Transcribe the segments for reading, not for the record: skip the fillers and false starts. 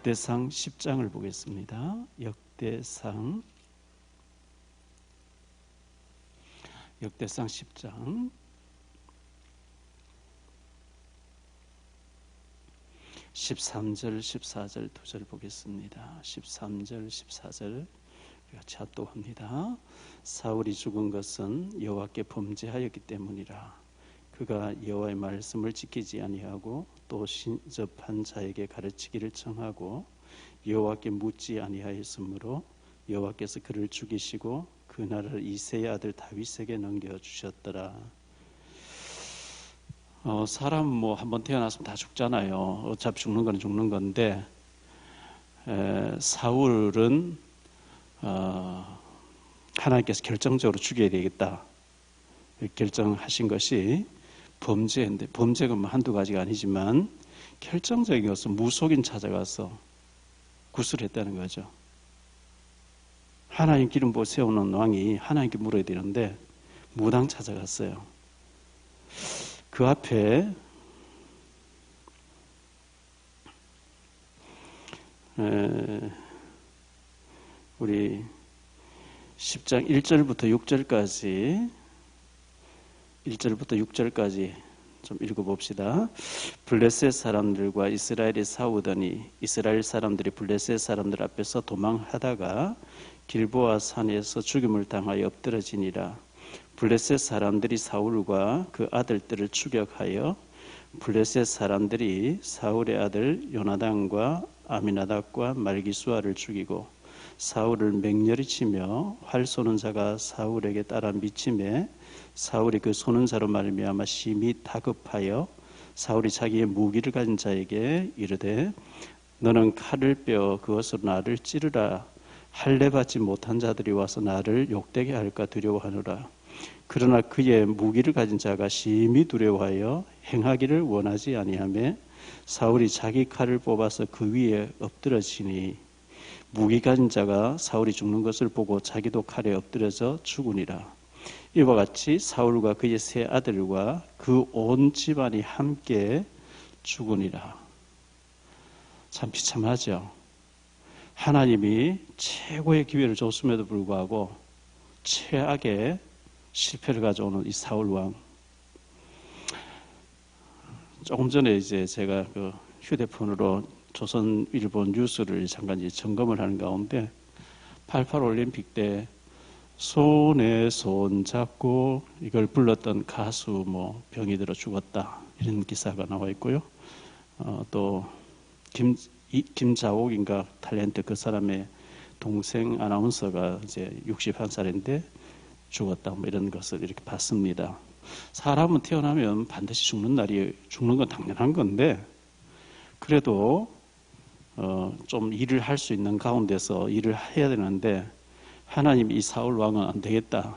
역대상 10장을 보겠습니다. 역대상 10장 13절 14절 두 절 보겠습니다. 13절 14절 같이 합독합니다. 사울이 죽은 것은 여호와께 범죄하였기 때문이라. 그가 여호와의 말씀을 지키지 아니하고 또 신접한 자에게 가르치기를 청하고 여호와께 묻지 아니하였으므로 여호와께서 그를 죽이시고 그 나라를 이새의 아들 다윗에게 넘겨주셨더라. 사람 뭐 한번 태어났으면 다 죽잖아요. 어차피 죽는 건 죽는 건데 사울은 하나님께서 결정적으로 죽여야 되겠다 결정하신 것이 범죄인데, 범죄가 뭐 한두 가지가 아니지만 결정적인 것은 무속인 찾아가서 구술했다는 거죠. 하나님 기름 부어 세우는 왕이 하나님께 물어야 되는데 무당 찾아갔어요. 그 앞에 우리 10장 1절부터 6절까지 좀 읽어봅시다. 블레셋 사람들과 이스라엘이 싸우더니 이스라엘 사람들이 블레셋 사람들 앞에서 도망하다가 길보아 산에서 죽임을 당하여 엎드러지니라. 블레셋 사람들이 사울과 그 아들들을 추격하여 블레셋 사람들이 사울의 아들 요나단과 아미나답과 말기수아를 죽이고 사울을 맹렬히 치며 활 쏘는 자가 사울에게 따라 미침에 사울이 그 쏘는 자로 말미암아 심히 다급하여 사울이 자기의 무기를 가진 자에게 이르되 너는 칼을 빼어 그것으로 나를 찌르라. 할례 받지 못한 자들이 와서 나를 욕되게 할까 두려워하노라. 그러나 그의 무기를 가진 자가 심히 두려워하여 행하기를 원하지 아니하매 사울이 자기 칼을 뽑아서 그 위에 엎드러지니 무기 가진 자가 사울이 죽는 것을 보고 자기도 칼에 엎드려져 죽으니라. 이와 같이 사울과 그의 세 아들과 그 온 집안이 함께 죽으니라. 참 비참하죠. 하나님이 최고의 기회를 줬음에도 불구하고 최악의 실패를 가져오는 이 사울 왕. 조금 전에 이제 제가 그 휴대폰으로 조선일보 뉴스를 잠깐 점검을 하는 가운데 88 올림픽 때 손에 손 잡고 이걸 불렀던 가수 뭐 병이 들어 죽었다 이런 기사가 나와 있고요. 또 김자옥인가 탤런트 그 사람의 동생 아나운서가 이제 61살인데 죽었다 뭐 이런 것을 이렇게 봤습니다. 사람은 태어나면 반드시 죽는 건 당연한 건데 그래도 좀 일을 할 수 있는 가운데서 일을 해야 되는데 하나님이 이 사울 왕은 안 되겠다.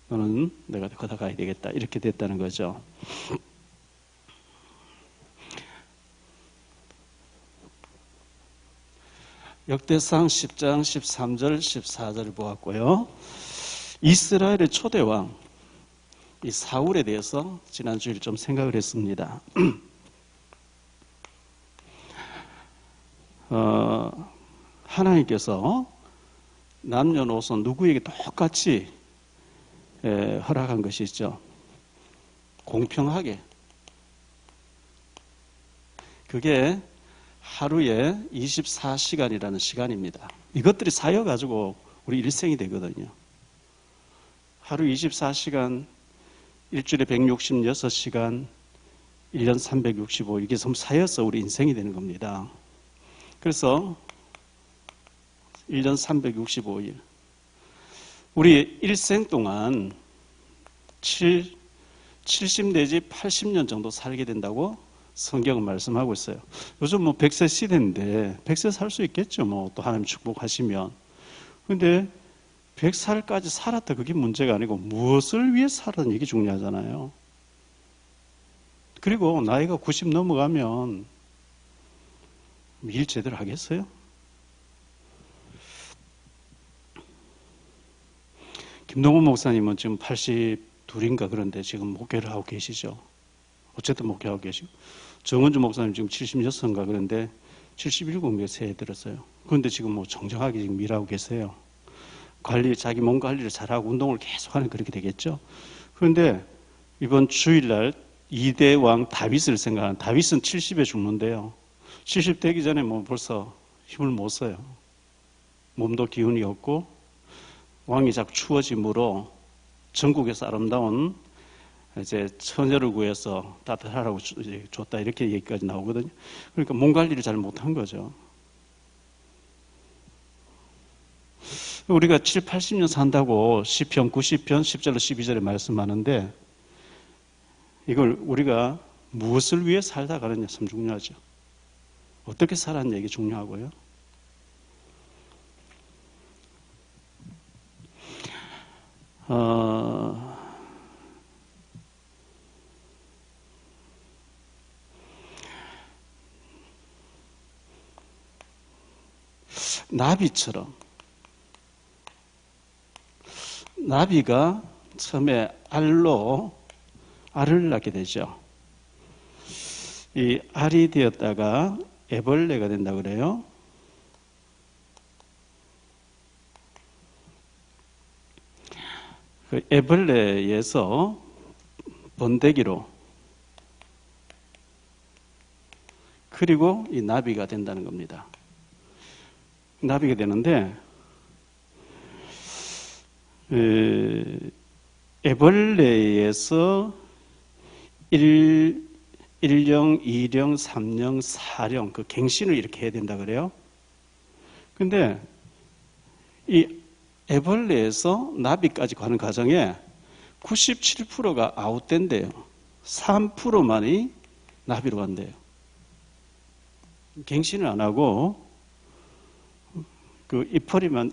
너는 내가 거다 가야 되겠다. 이렇게 됐다는 거죠. 역대상 10장 13절 14절을 보았고요. 이스라엘의 초대왕 이 사울에 대해서 지난주에 좀 생각을 했습니다. 하나님께서 남녀노소 누구에게 똑같이 허락한 것이 있죠. 공평하게. 그게 하루에 24시간이라는 시간입니다. 이것들이 쌓여가지고 우리 일생이 되거든요. 하루 24시간, 일주일에 166시간, 1년 365, 이게 좀 쌓여서 우리 인생이 되는 겁니다. 그래서 1년 365일. 우리 일생 동안 70 내지 80년 정도 살게 된다고 성경은 말씀하고 있어요. 요즘 뭐 100세 시대인데 100세 살 수 있겠죠. 뭐 또 하나님 축복하시면. 그런데 100살까지 살았다 그게 문제가 아니고 무엇을 위해 살았는 이게 중요하잖아요. 그리고 나이가 90 넘어가면 일 제대로 하겠어요? 김동훈 목사님은 지금 82인가 그런데 지금 목회를 하고 계시죠. 어쨌든 목회하고 계시고 정은주 목사님 지금 76인가 그런데 77공개 새해 들었어요. 그런데 지금 뭐 정정하게 지금 일하고 계세요. 자기 몸 관리를 잘하고 운동을 계속하는 그렇게 되겠죠. 그런데 이번 주일날 2대 왕 다윗을 생각하는, 다윗은 70에 죽는데요. 70 되기 전에 뭐 벌써 힘을 못 써요. 몸도 기운이 없고 왕이 자꾸 추워짐으로 전국에서 아름다운 이제 처녀를 구해서 따뜻하라고 줬다 이렇게 얘기까지 나오거든요. 그러니까 몸 관리를 잘 못한 거죠. 우리가 7, 80년 산다고 시편 90편 10절로 12절에 말씀하는데 이걸 우리가 무엇을 위해 살다 가느냐 참 중요하죠. 어떻게 살았는 얘기 중요하고요. 나비처럼 나비가 처음에 알을 낳게 되죠. 이 알이 되었다가 애벌레가 된다 그래요. 그 애벌레에서 번데기로 그리고 이 나비가 된다는 겁니다. 나비가 되는데 애벌레에서 1령, 2령, 3령, 4령 그 갱신을 이렇게 해야 된다 그래요. 근데 이 애벌레에서 나비까지 가는 과정에 97%가 아웃된대요. 3%만이 나비로 간대요. 갱신을 안 하고 그 이파리만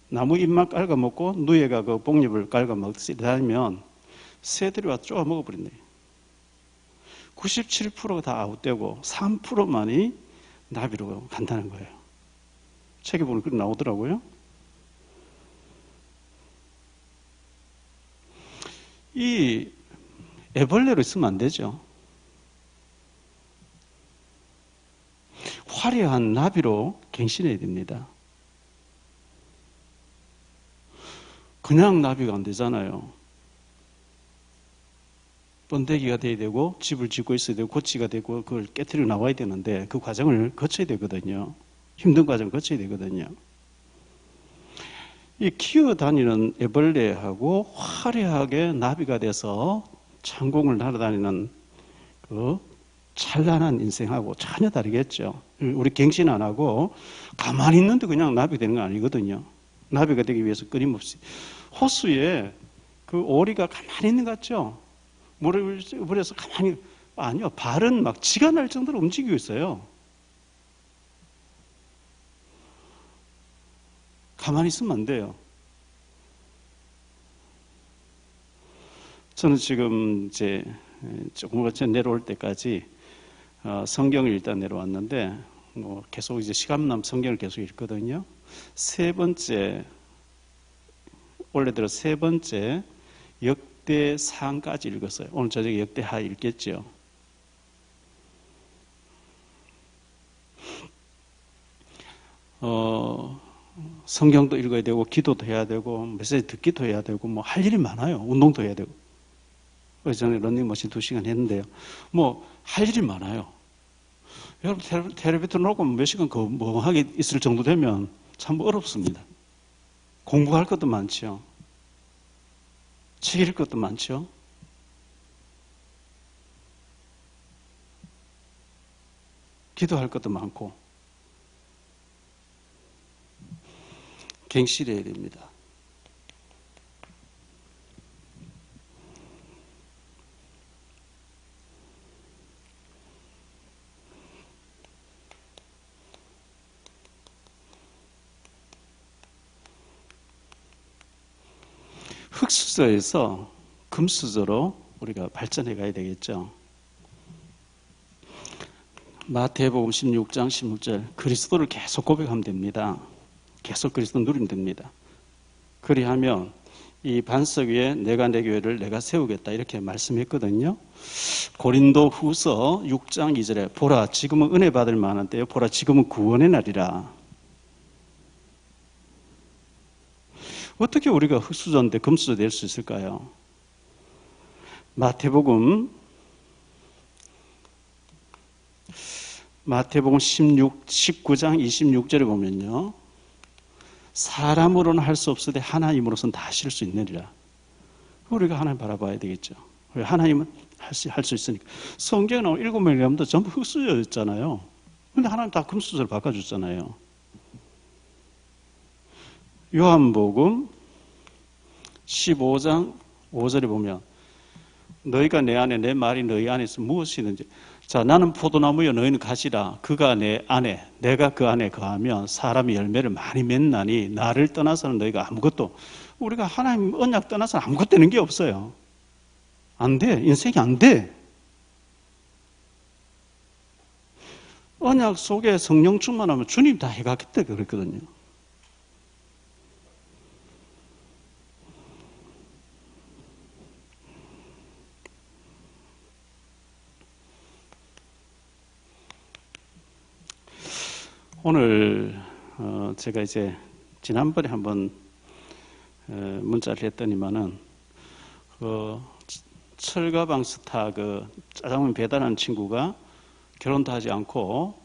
나무 잎만 깔아먹고 누에가 그 복잎을 깔아먹듯이 다니면 새들이 와서 쪼아 먹어버린대요. 97%가 다 아웃되고 3%만이 나비로 간다는 거예요. 책에 보면 그렇게 나오더라고요. 이 애벌레로 있으면 안 되죠. 화려한 나비로 갱신해야 됩니다. 그냥 나비가 안 되잖아요. 번데기가 돼야 되고 집을 짓고 있어야 되고 고치가 되고 그걸 깨트리고 나와야 되는데 그 과정을 거쳐야 되거든요. 힘든 과정을 거쳐야 되거든요. 이 키워다니는 애벌레하고 화려하게 나비가 돼서 창공을 날아다니는 그 찬란한 인생하고 전혀 다르겠죠. 우리 갱신 안 하고 가만히 있는데 그냥 나비 되는 거 아니거든요. 나비가 되기 위해서 끊임없이 호수에 그 오리가 가만히 있는 것 같죠? 물에서 가만히 아니요. 발은 막 지가 날 정도로 움직이고 있어요. 가만히 있으면 안 돼요. 저는 지금 이제 조금 전에 내려올 때까지 성경을 일단 내려왔는데 뭐 계속 이제 시간 남 성경을 계속 읽거든요. 올해 들어 세 번째 역대상까지 읽었어요. 오늘 저녁에 역대하 읽겠죠. 성경도 읽어야 되고 기도도 해야 되고 메시지 듣기도 해야 되고 뭐 할 일이 많아요. 운동도 해야 되고. 그래서 전에 런닝머신 2시간 했는데요. 뭐 할 일이 많아요. 여러분 텔레비전 놓고 몇 시간 멍하게 있을 정도 되면 참 어렵습니다. 공부할 것도 많죠. 책 읽을 것도 많죠. 기도할 것도 많고 갱신해야 됩니다. 흙수저에서 금수저로 우리가 발전해 가야 되겠죠. 마태복음 16장 16절 그리스도를 계속 고백하면 됩니다. 계속 그리스도 누리면 됩니다. 그리하면 이 반석 위에 내가 내 교회를 내가 세우겠다 이렇게 말씀했거든요. 고린도 후서 6장 2절에 보라 지금은 은혜 받을 만한 때요 보라 지금은 구원의 날이라. 어떻게 우리가 흙수저인데 금수저 될 수 있을까요? 마태복음 19장 26절에 보면요. 사람으로는 할 수 없으되 하나님으로서는 다 하실 수 있느니라. 우리가 하나님 바라봐야 되겠죠. 하나님은 할 수 있으니까. 성경에 나온 7명의 가문도 전부 흙수저였잖아요. 근데 하나님 다 금수저를 바꿔줬잖아요. 요한복음 15장 5절에 보면 너희가 내 안에 내 말이 너희 안에서 무엇이든지 자 나는 포도나무여 너희는 가지라 그가 내 안에 내가 그 안에 거하면 사람이 열매를 많이 맺나니 나를 떠나서는 너희가 아무것도 우리가 하나님 언약 떠나서는 아무것도 되는 게 없어요. 안 돼. 인생이 안 돼. 언약 속에 성령 충만하면 주님 다 해가겠다 그랬거든요. 오늘 제가 이제 지난번에 한번 문자를 했더니만은 그 철가방 스타 그 짜장면 배달하는 친구가 결혼도 하지 않고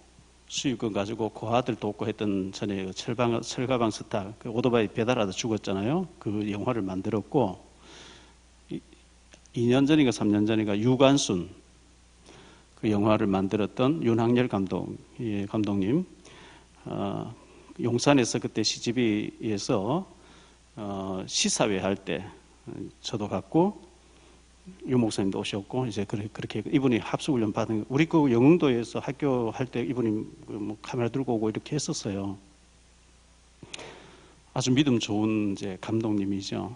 수익금 가지고 그 아들 돕고 했던 전에 그 철가방 스타 그 오토바이 배달하다 죽었잖아요. 그 영화를 만들었고 2년 전인가 3년 전인가 유관순 그 영화를 만들었던 윤학열 감독님 용산에서 그때 CGV에서 시사회 할 때 저도 갔고 유 목사님도 오셨고 이제 그렇게 이분이 합숙훈련 받은 우리 그 영흥도에서 학교 할 때 이분이 뭐 카메라 들고 오고 이렇게 했었어요. 아주 믿음 좋은 이제 감독님이죠.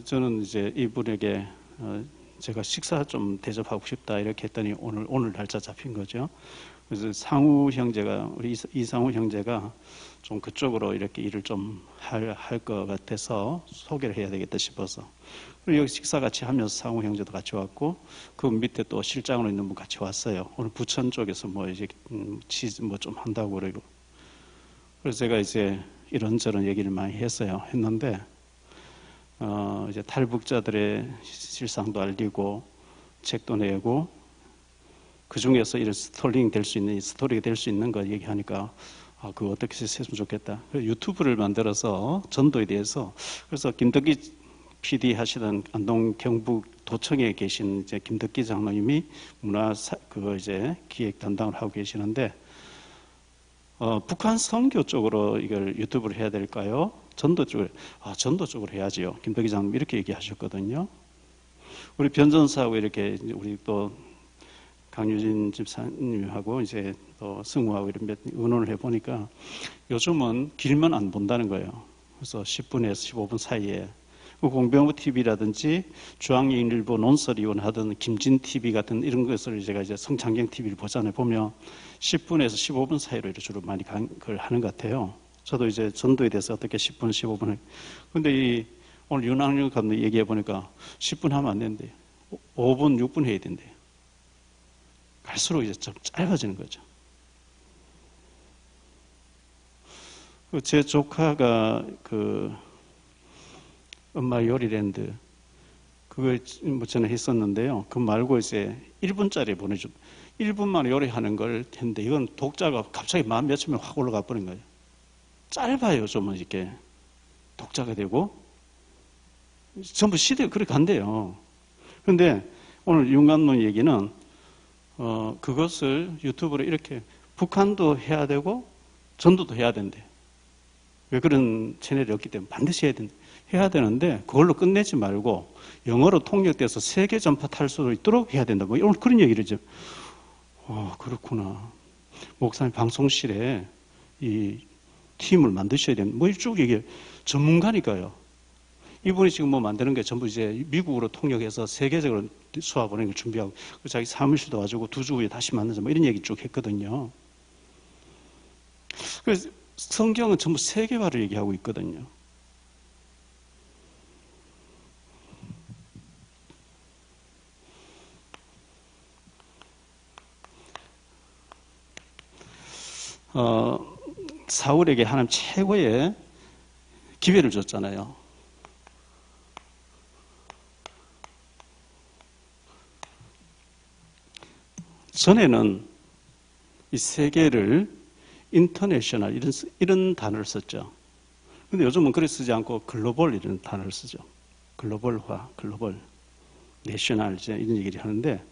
저는 이제 이분에게 제가 식사 좀 대접하고 싶다 이렇게 했더니 오늘 날짜 잡힌 거죠. 그래서 상우 형제가 우리 이상우 형제가 좀 그쪽으로 이렇게 일을 좀 할 것 같아서 소개를 해야 되겠다 싶어서 그리고 여기 식사 같이 하면서 상우 형제도 같이 왔고 그 밑에 또 실장으로 있는 분 같이 왔어요. 오늘 부천 쪽에서 뭐 이제 치즈 뭐 좀 한다고 그러고 그래서 제가 이제 이런저런 얘기를 많이 했는데 이제 탈북자들의 실상도 알리고 책도 내고 그 중에서 이런 스토리가 될 수 있는 거 얘기하니까 그거 어떻게 했으면 좋겠다. 유튜브를 만들어서 전도에 대해서 그래서 김덕기 PD 하시던 안동 경북 도청에 계신 이제 김덕기 장로님이 그거 이제 기획 담당을 하고 계시는데 북한 선교 쪽으로 이걸 유튜브를 해야 될까요? 전도 쪽으로 해야지요. 김덕기 장로님 이렇게 얘기하셨거든요. 우리 변전사하고 이렇게 우리 또 강유진 집사님하고 이제 또 승우하고 이런 의논을 해보니까 요즘은 길만 안 본다는 거예요. 그래서 10분에서 15분 사이에 공병호 TV라든지 중앙일보 논설위원 하던 김진 TV 같은 이런 것을 제가 이제 성창경 TV를 보잖아요. 보면 10분에서 15분 사이로 이렇게 주로 많이 그걸 하는 것 같아요. 저도 이제 전도에 대해서 어떻게 10분, 15분. 근데 오늘 윤학열 감독 얘기해 보니까 10분 하면 안 된대. 5분, 6분 해야 된대. 갈수록 이제 좀 짧아지는 거죠. 제 조카가 그 엄마 요리랜드 그걸 뭐 전에 했었는데요. 그 말고 이제 1분짜리 보내줘. 1분만 요리하는 걸 했는데 이건 독자가 갑자기 몇천 명 확 올라가 버린 거예요. 짧아요, 좀 이렇게 독자가 되고 전부 시대가 그렇게 간대요. 그런데 오늘 윤 감독 얘기는 그것을 유튜브로 이렇게 북한도 해야 되고 전도도 해야 된대. 왜 그런 채널이 없기 때문에 반드시 해야 되는데 그걸로 끝내지 말고 영어로 통역돼서 세계 전파 탈 수 있도록 해야 된다. 뭐 이런 그런 얘기를 좀. 그렇구나. 목사님 방송실에 이 팀을 만드셔야 되는 뭐 이쪽 얘기 전문가니까요. 이분이 지금 뭐 만드는 게 전부 이제 미국으로 통역해서 세계적으로 수화 보내는 걸 준비하고 자기 사무실도 와주고 2주 후에 다시 만나자 뭐 이런 얘기 쭉 했거든요. 그래서 성경은 전부 세계화를 얘기하고 있거든요. 사울에게 하나님 최고의 기회를 줬잖아요. 전에는 이 세계를 인터내셔널 이런 단어를 썼죠. 근데 요즘은 그렇게 쓰지 않고 글로벌 이런 단어를 쓰죠. 글로벌화, 글로벌, 내셔널 이런 얘기를 하는데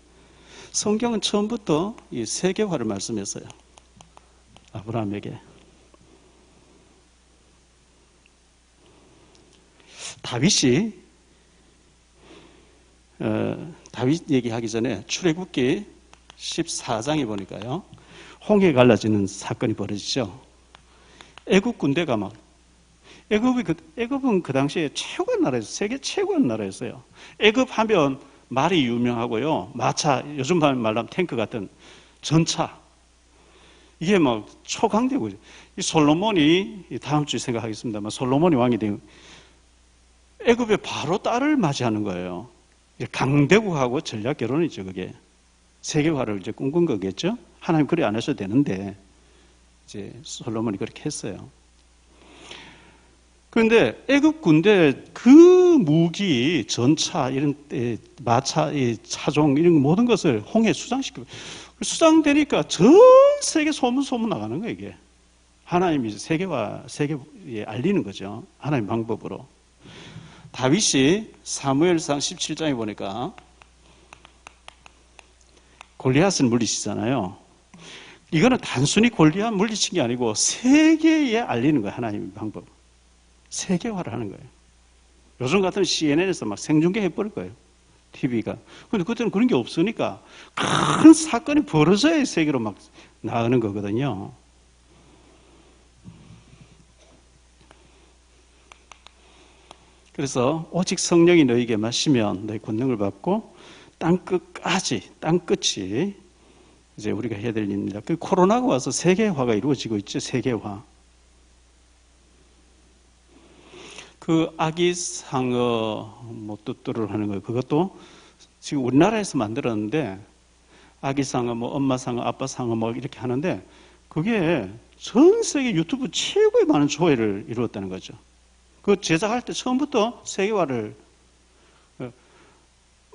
성경은 처음부터 이 세계화를 말씀했어요. 아브라함에게. 다윗이 다윗 얘기하기 전에 출애굽기 14장에 보니까요. 홍해 갈라지는 사건이 벌어지죠. 애굽 군대가 막 애굽은 그 당시에 최고의 나라였어요. 세계 최고의 나라였어요. 애굽 하면 말이 유명하고요. 마차, 요즘 말로 하면 탱크 같은 전차. 이게 막 초강대고, 이 솔로몬이, 다음 주에 생각하겠습니다만, 솔로몬이 왕이 되면 애굽에 바로 딸을 맞이하는 거예요. 강대국하고 전략 결혼이죠, 그게. 세계화를 이제 꿈꾼 거겠죠? 하나님 그래 안 하셔도 되는데, 이제 솔로몬이 그렇게 했어요. 그런데 애굽 군대 그 무기, 전차, 이런 마차, 차종 이런 모든 것을 홍해에 수장시키고 수장되니까 전 세계 소문 나가는 거예요, 이게. 하나님이 세계에 알리는 거죠. 하나님 방법으로. 다윗이 사무엘상 17장에 보니까 골리앗을 물리치잖아요. 이거는 단순히 골리앗 물리친 게 아니고 세계에 알리는 거예요, 하나님의 방법. 세계화를 하는 거예요. 요즘 같으면 CNN에서 막 생중계 해버릴 거예요. TV가. 근데 그때는 그런 게 없으니까 큰 사건이 벌어져야 세계로 막 나가는 거거든요. 그래서 오직 성령이 너희에게 마시면 너희 권능을 받고 땅끝이 이제 우리가 해야 될 일입니다. 그 코로나가 와서 세계화가 이루어지고 있죠. 세계화. 그 아기 상어 뚜뚜를 하는 거예요. 그것도 지금 우리나라에서 만들었는데 아기 상어, 엄마 상어, 아빠 상어 이렇게 하는데 그게 전 세계 유튜브 최고의 많은 조회를 이루었다는 거죠. 그 제작할 때 처음부터 세계화를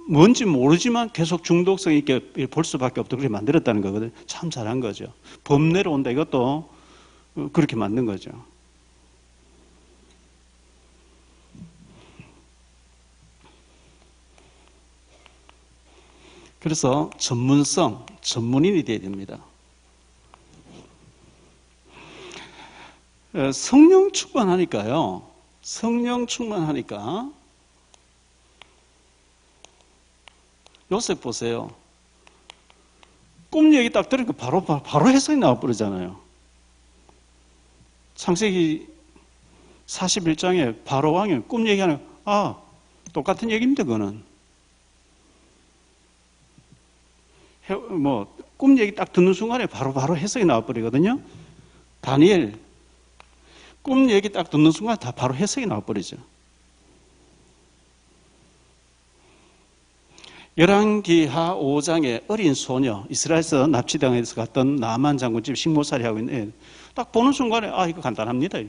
뭔지 모르지만 계속 중독성 있게 볼 수밖에 없도록 그렇게 만들었다는 거거든요. 참 잘한 거죠. 범내로 온다 이것도 그렇게 만든 거죠. 그래서 전문인이 되어야 됩니다. 성령 충만하니까 요셉 보세요. 꿈 얘기 딱 들으니까 바로 해석이 나와버리잖아요. 창세기 41장에 바로 왕이 꿈 얘기하는 똑같은 얘기입니다. 그거는 꿈 얘기 딱 듣는 순간에 바로 해석이 나와버리거든요. 다니엘 꿈 얘기 딱 듣는 순간 다 바로 해석이 나와버리죠. 열왕기하 5장에 어린 소녀, 이스라엘에서 납치당해서 갔던 나만 장군집 식모살이 하고 있는 애, 딱 보는 순간에 이거 간단합니다.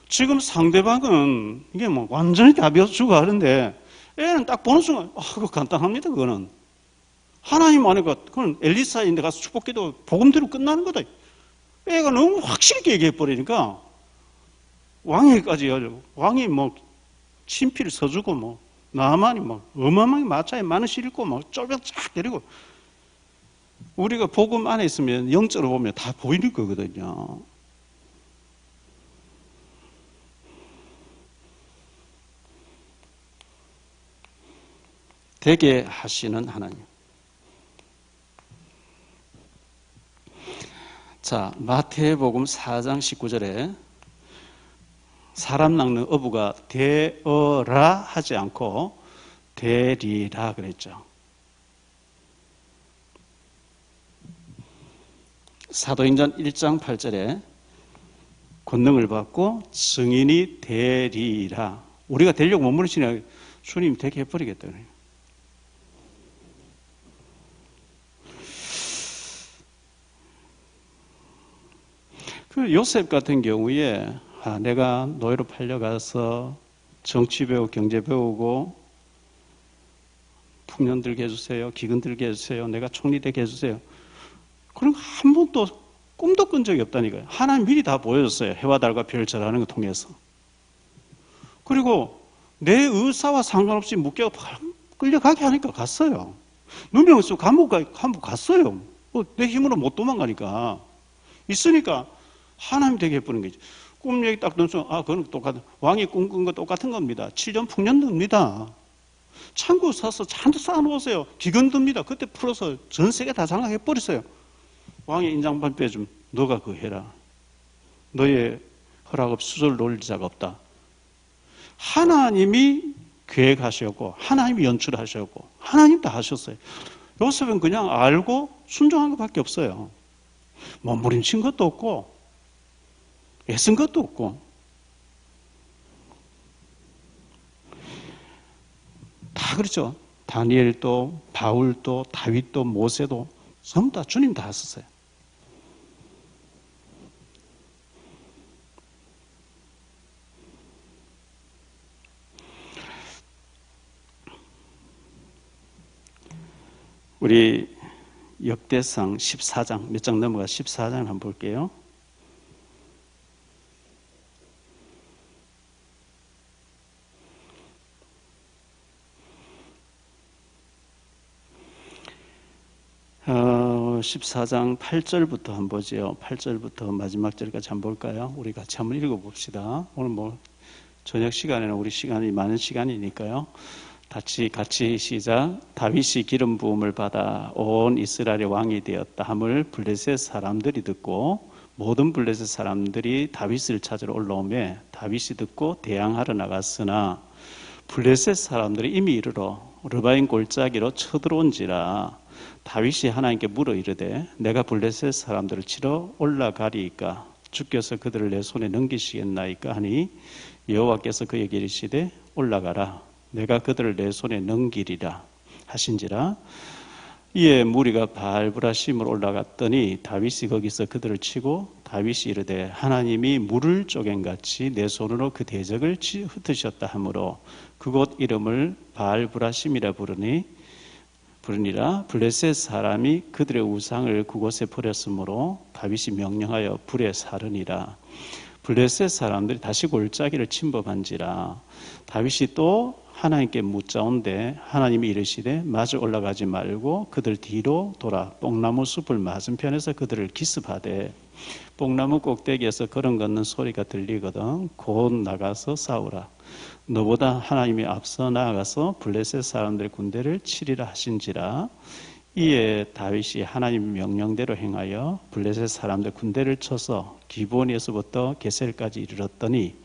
지금 상대방은 이게 완전히 답이 주고 하는데 애는 딱 보는 순간 그거 간단합니다. 그거는 하나님 안에가 그건 엘리사인데 가서 축복기도 복음대로 끝나는 거다. 애가 너무 확실하게 얘기해 버리니까 왕에게까지 왕이 친필을 써주고 나만이 어마어마하게 마차에 많은 실고 쫄병 쫙 때리고 우리가 복음 안에 있으면 영적으로 보면 다 보이는 거거든요. 되게 하시는 하나님. 자, 마태복음 4장 19절에 사람 낚는 어부가 되어라 하지 않고 되리라 그랬죠. 사도행전 1장 8절에 권능을 받고 증인이 되리라. 우리가 되려고 머무르시냐 주님 되게 해버리겠다. 그 요셉 같은 경우에 내가 노예로 팔려가서 정치 배우고 경제 배우고 풍년 들게 해주세요. 기근 들게 해주세요. 내가 총리 되게 해주세요. 그런 거 한 번도 꿈도 꾼 적이 없다니까요. 하나님 미리 다 보여줬어요. 해와 달과 별을 절하는 거 통해서. 그리고 내 의사와 상관없이 묵게 끌려가게 하니까 갔어요. 누명 쓰고 감옥 갔어요. 내 힘으로 못 도망가니까. 있으니까 하나님 되게 해보는 거죠. 꿈 얘기 딱 듣죠. 그건 똑같은, 왕이 꿈꾼 거 똑같은 겁니다. 7년 풍년 듭니다. 창고 사서 잔뜩 쌓아놓으세요. 기근 듭니다. 그때 풀어서 전 세계 다 장악해버렸어요. 왕의 인장판 빼주면 너가 그거 해라. 너의 허락 없이 수절 놀릴 자가 없다. 하나님이 계획하셨고 하나님이 연출하셨고 하나님 다 하셨어요. 요셉은 그냥 알고 순종한 것밖에 없어요. 몸부림친 것도 없고 애쓴 것도 없고 다 그렇죠. 다니엘도 바울도 다윗도 모세도 전부 다 주님 다 하셨어요. 우리 역대상 14장 몇 장 넘어가 14장 한번 볼게요. 어, 14장 8절부터 한번 보죠. 8절부터 마지막 절까지 한번 볼까요? 우리 같이 한번 읽어봅시다. 오늘 뭐 저녁 시간에는 우리 시간이 많은 시간이니까요. 같이 시작. 다윗이 기름 부음을 받아 온 이스라엘의 왕이 되었다 함을 블레셋 사람들이 듣고 모든 블레셋 사람들이 다윗을 찾으러 올라오매 다윗이 듣고 대항하러 나갔으나 블레셋 사람들이 이미 이르러 르바임 골짜기로 쳐들어온지라 다윗이 하나님께 물어 이르되 내가 블레셋 사람들을 치러 올라가리이까 주께서 그들을 내 손에 넘기시겠나이까 하니 여호와께서 그에게 이르시되 올라가라 내가 그들을 내 손에 넘기리라 하신지라. 이에 무리가 바알브라심으로 올라갔더니 다윗이 거기서 그들을 치고 다윗이 이르되 하나님이 물을 쪼갠같이 내 손으로 그 대적을 흩으셨다 하므로 그곳 이름을 바알브라심이라 부르니라. 블레셋 사람이 그들의 우상을 그곳에 버렸으므로 다윗이 명령하여 불에 사르니라. 블레셋 사람들이 다시 골짜기를 침범한지라. 다윗이 또 하나님께 묻자온데 하나님이 이르시되 마저 올라가지 말고 그들 뒤로 돌아 뽕나무 숲을 맞은편에서 그들을 기습하되 뽕나무 꼭대기에서 걸음 걷는 소리가 들리거든 곧 나가서 싸우라. 너보다 하나님이 앞서 나아가서 블레셋 사람들의 군대를 치리라 하신지라. 이에 다윗이 하나님의 명령대로 행하여 블레셋 사람들 군대를 쳐서 기브온에서부터 게셀까지 이르렀더니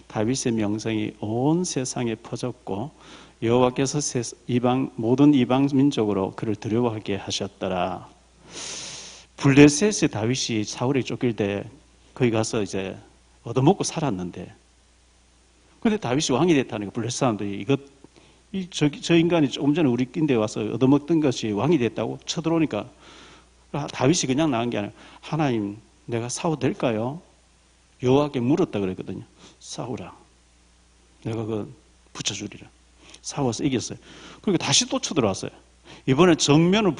다윗의 명성이 온 세상에 퍼졌고 여호와께서 모든 이방 민족으로 그를 두려워하게 하셨더라. 블레셋에 다윗이 사울이 쫓길 때 거기 가서 이제 얻어먹고 살았는데 근데 다윗이 왕이 됐다니까 블레셋 사람들이 저 인간이 조금 전에 우리 낀데 와서 얻어먹던 것이 왕이 됐다고 쳐들어오니까 다윗이 그냥 나간 게 아니라 하나님 내가 싸워도 될까요? 여호와께 물었다 그랬거든요. 싸우라. 내가 그거 붙여주리라. 싸워서 이겼어요. 그리고 다시 또 쳐들어왔어요. 이번에 정면을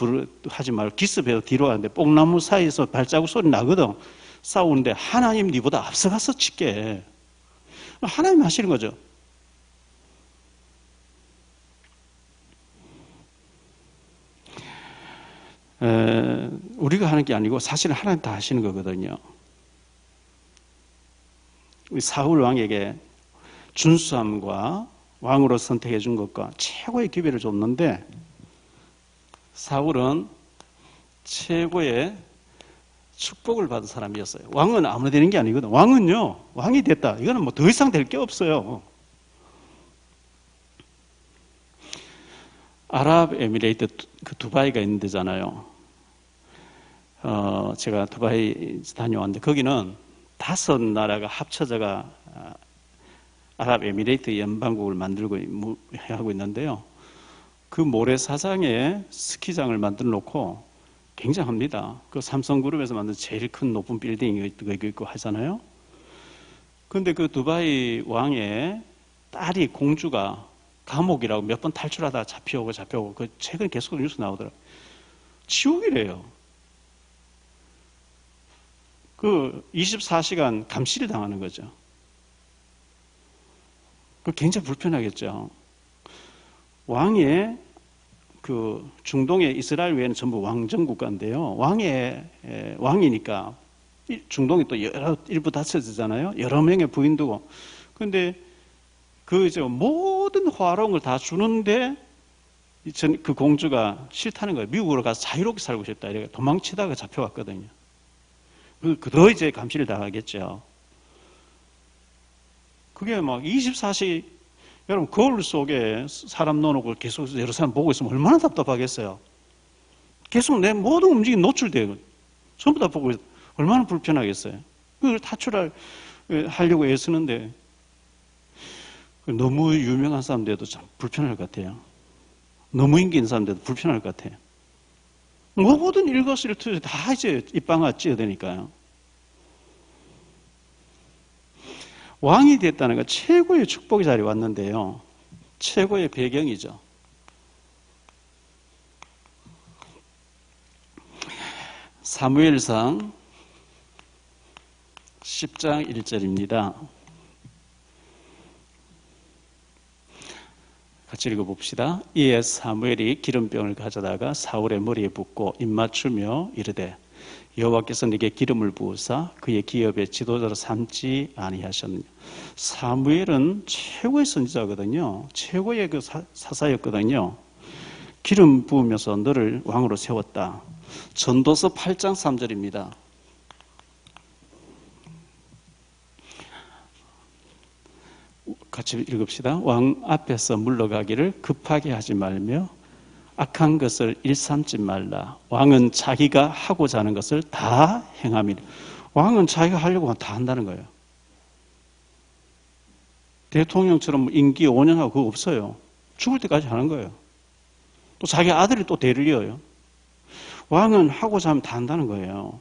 하지 말고 기습해서 뒤로 가는데 뽕나무 사이에서 발자국 소리 나거든. 싸우는데 하나님 니보다 앞서가서 칠게. 하나님 하시는 거죠. 우리가 하는 게 아니고 사실은 하나님 다 하시는 거거든요. 사울 왕에게 준수함과 왕으로 선택해 준 것과 최고의 기회를 줬는데 사울은 최고의 축복을 받은 사람이었어요. 왕은 아무나 되는 게 아니거든. 왕은요, 왕이 됐다. 이거는 뭐 더 이상 될 게 없어요. 아랍에미레이트 그 두바이가 있는 데잖아요. 제가 두바이 다녀왔는데 거기는 5나라가 합쳐져가 아랍에미레이트 연방국을 만들고 하고 있는데요. 그 모래사장에 스키장을 만들어 놓고 굉장합니다. 그 삼성그룹에서 만든 제일 큰 높은 빌딩이 있고 하잖아요. 근데 그 두바이 왕의 딸이 공주가 감옥이라고 몇 번 탈출하다가 잡혀오고 그 최근 계속 뉴스 나오더라고요. 지옥이래요. 그 24시간 감시를 당하는 거죠. 그 굉장히 불편하겠죠. 왕의 그 중동의 이스라엘 외에는 전부 왕정 국가인데요. 왕이니까 중동이 또 일부 다쳐지잖아요. 여러 명의 부인 두고. 근데 모든 화롱을 다 주는데 그 공주가 싫다는 거예요. 미국으로 가서 자유롭게 살고 싶다. 이렇게 도망치다가 잡혀왔거든요. 더 이제 감시를 당하겠죠. 그게 막 24시, 여러분, 거울 속에 사람 넣어놓고 계속 여러 사람 보고 있으면 얼마나 답답하겠어요. 계속 내 모든 움직임 노출돼요. 전부 다 보고 있어요. 얼마나 불편하겠어요. 그걸 하려고 애쓰는데 너무 유명한 사람들도 참 불편할 것 같아요. 너무 인기 있는 사람들도 불편할 것 같아요. 모든 일거수일투족 다 이제 입방아 찌어야 되니까요. 왕이 됐다는 건 최고의 축복의 자리에 왔는데요. 최고의 배경이죠. 사무엘상 10장 1절입니다. 같이 읽어봅시다. 이에 사무엘이 기름병을 가져다가 사울의 머리에 붓고 입맞추며 이르되 여호와께서 네게 기름을 부으사 그의 기업의 지도자로 삼지 아니하셨느냐. 사무엘은 최고의 선지자거든요. 최고의 그 사사였거든요. 기름 부으면서 너를 왕으로 세웠다. 전도서 8장 3절입니다. 같이 읽읍시다. 왕 앞에서 물러가기를 급하게 하지 말며 악한 것을 일삼지 말라. 왕은 자기가 하고자 하는 것을 다 행함이라. 왕은 자기가 하려고 다 한다는 거예요. 대통령처럼 임기 5년하고 그거 없어요. 죽을 때까지 하는 거예요. 또 자기 아들이 또 대를 이어요. 왕은 하고자 하면 다 한다는 거예요.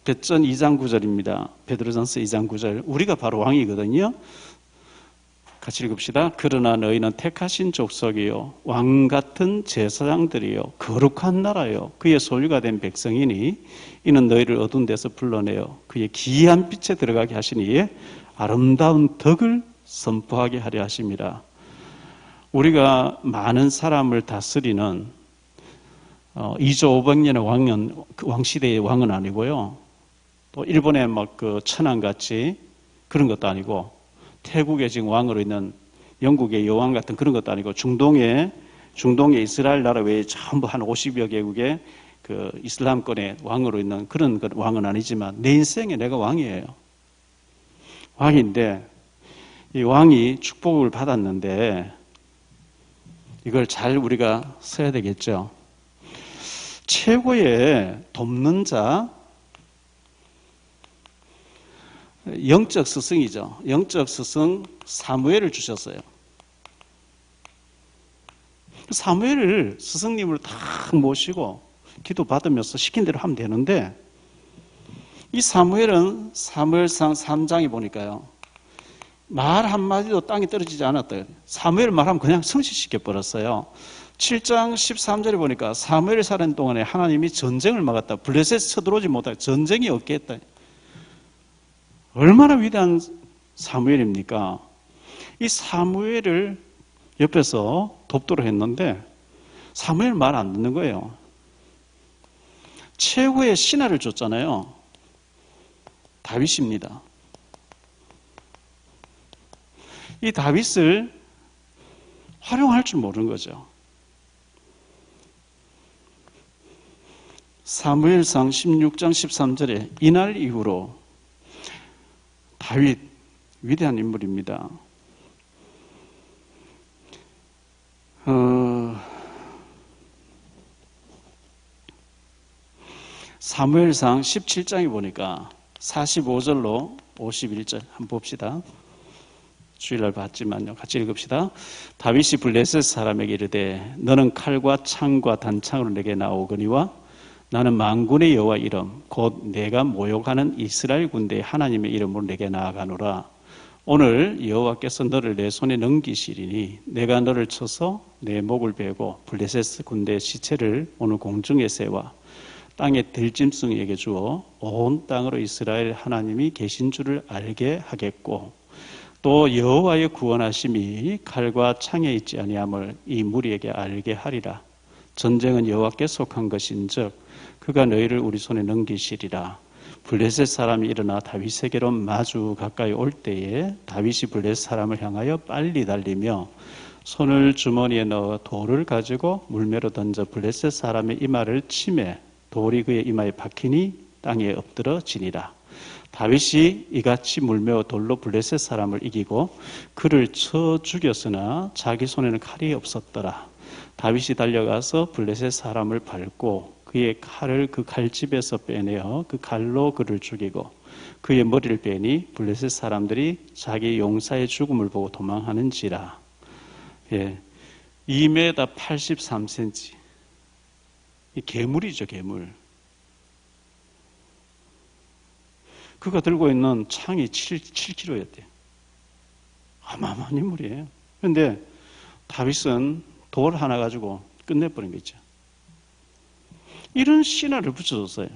베전 2장 9절입니다. 베드로전서 2장 9절. 우리가 바로 왕이거든요. 같이 읽읍시다. 그러나 너희는 택하신 족속이요 왕 같은 제사장들이요 거룩한 나라요 그의 소유가 된 백성이니 이는 너희를 어두운 데서 불러내어 그의 기이한 빛에 들어가게 하시니 이에 아름다운 덕을 선포하게 하려 하심이라. 우리가 많은 사람을 다스리는 2조 500년의 왕시대의 왕은 아니고요. 또 일본의 막 그 천황같이 그런 것도 아니고 태국에 지금 왕으로 있는 영국의 여왕 같은 그런 것도 아니고 중동의 이스라엘 나라 외에 전부 한 50여 개국의 그 이슬람권의 왕으로 있는 그런 왕은 아니지만 내 인생에 내가 왕이에요. 왕인데 이 왕이 축복을 받았는데 이걸 잘 우리가 써야 되겠죠. 최고의 돕는 자, 영적 스승이죠. 영적 스승 사무엘을 주셨어요. 사무엘을 스승님을 딱 모시고 기도 받으면서 시킨 대로 하면 되는데 이 사무엘은 사무엘상 3장에 보니까요. 말 한마디도 땅에 떨어지지 않았다. 사무엘 말하면 그냥 성취시켜버렸어요. 7장 13절에 보니까 사무엘이 살은 동안에 하나님이 전쟁을 막았다. 블레셋 쳐들어오지 못하게 전쟁이 없게 했다. 얼마나 위대한 사무엘입니까? 이 사무엘을 옆에서 돕도록 했는데 사무엘 말 안 듣는 거예요. 최고의 신하를 줬잖아요. 다윗입니다. 이 다윗을 활용할 줄 모르는 거죠. 사무엘상 16장 13절에 이날 이후로 다윗 위대한 인물입니다. 사무엘상 17장에 보니까 45절로 51절 한번 봅시다. 주일날 봤지만요. 같이 읽읍시다. 다윗이 블레셋 사람에게 이르되 너는 칼과 창과 단창으로 내게 나오거니와 나는 만군의 여호와 이름 곧 내가 모욕하는 이스라엘 군대의 하나님의 이름으로 내게 나아가노라. 오늘 여호와께서 너를 내 손에 넘기시리니 내가 너를 쳐서 내 목을 베고 블레셋 군대의 시체를 오늘 공중에 세워 땅의 들짐승에게 주어 온 땅으로 이스라엘 하나님이 계신 줄을 알게 하겠고 또 여호와의 구원하심이 칼과 창에 있지 아니함을 이 무리에게 알게 하리라. 전쟁은 여호와께 속한 것인즉 그가 너희를 우리 손에 넘기시리라. 블레셋 사람이 일어나 다윗에게로 마주 가까이 올 때에 다윗이 블레셋 사람을 향하여 빨리 달리며 손을 주머니에 넣어 돌을 가지고 물매로 던져 블레셋 사람의 이마를 치매 돌이 그의 이마에 박히니 땅에 엎드러 지니라. 다윗이 이같이 물매어 돌로 블레셋 사람을 이기고 그를 쳐 죽였으나 자기 손에는 칼이 없었더라. 다윗이 달려가서 블레셋 사람을 밟고 그의 칼을 그 칼집에서 빼내어 그 칼로 그를 죽이고 그의 머리를 빼니 블레셋 사람들이 자기 용사의 죽음을 보고 도망하는지라. 2m 83cm. 이 괴물이죠, 괴물. 그가 들고 있는 창이 7kg였대요. 어마어마한 인물이에요. 그런데 다윗은 돌 하나 가지고 끝내버린 거죠. 이런 신화를 붙여줬어요.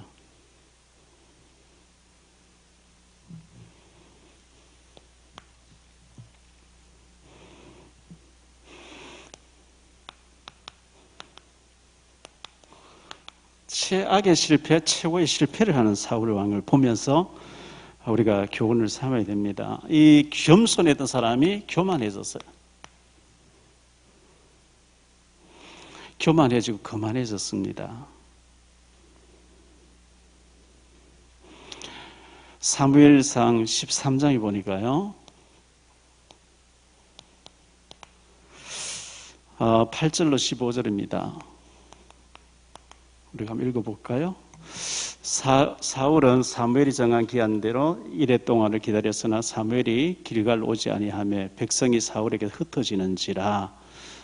최악의 실패, 최고의 실패를 하는 사울 왕을 보면서 우리가 교훈을 삼아야 됩니다. 이 겸손했던 사람이 교만해졌어요. 교만해지고 거만해졌습니다. 사무엘상 13장에 보니까요. 8절로 15절입니다. 우리가 한번 읽어볼까요? 사울은 사무엘이 정한 기한대로 이래 동안을 기다렸으나 사무엘이 길갈 오지 아니하며 백성이 사울에게 흩어지는지라.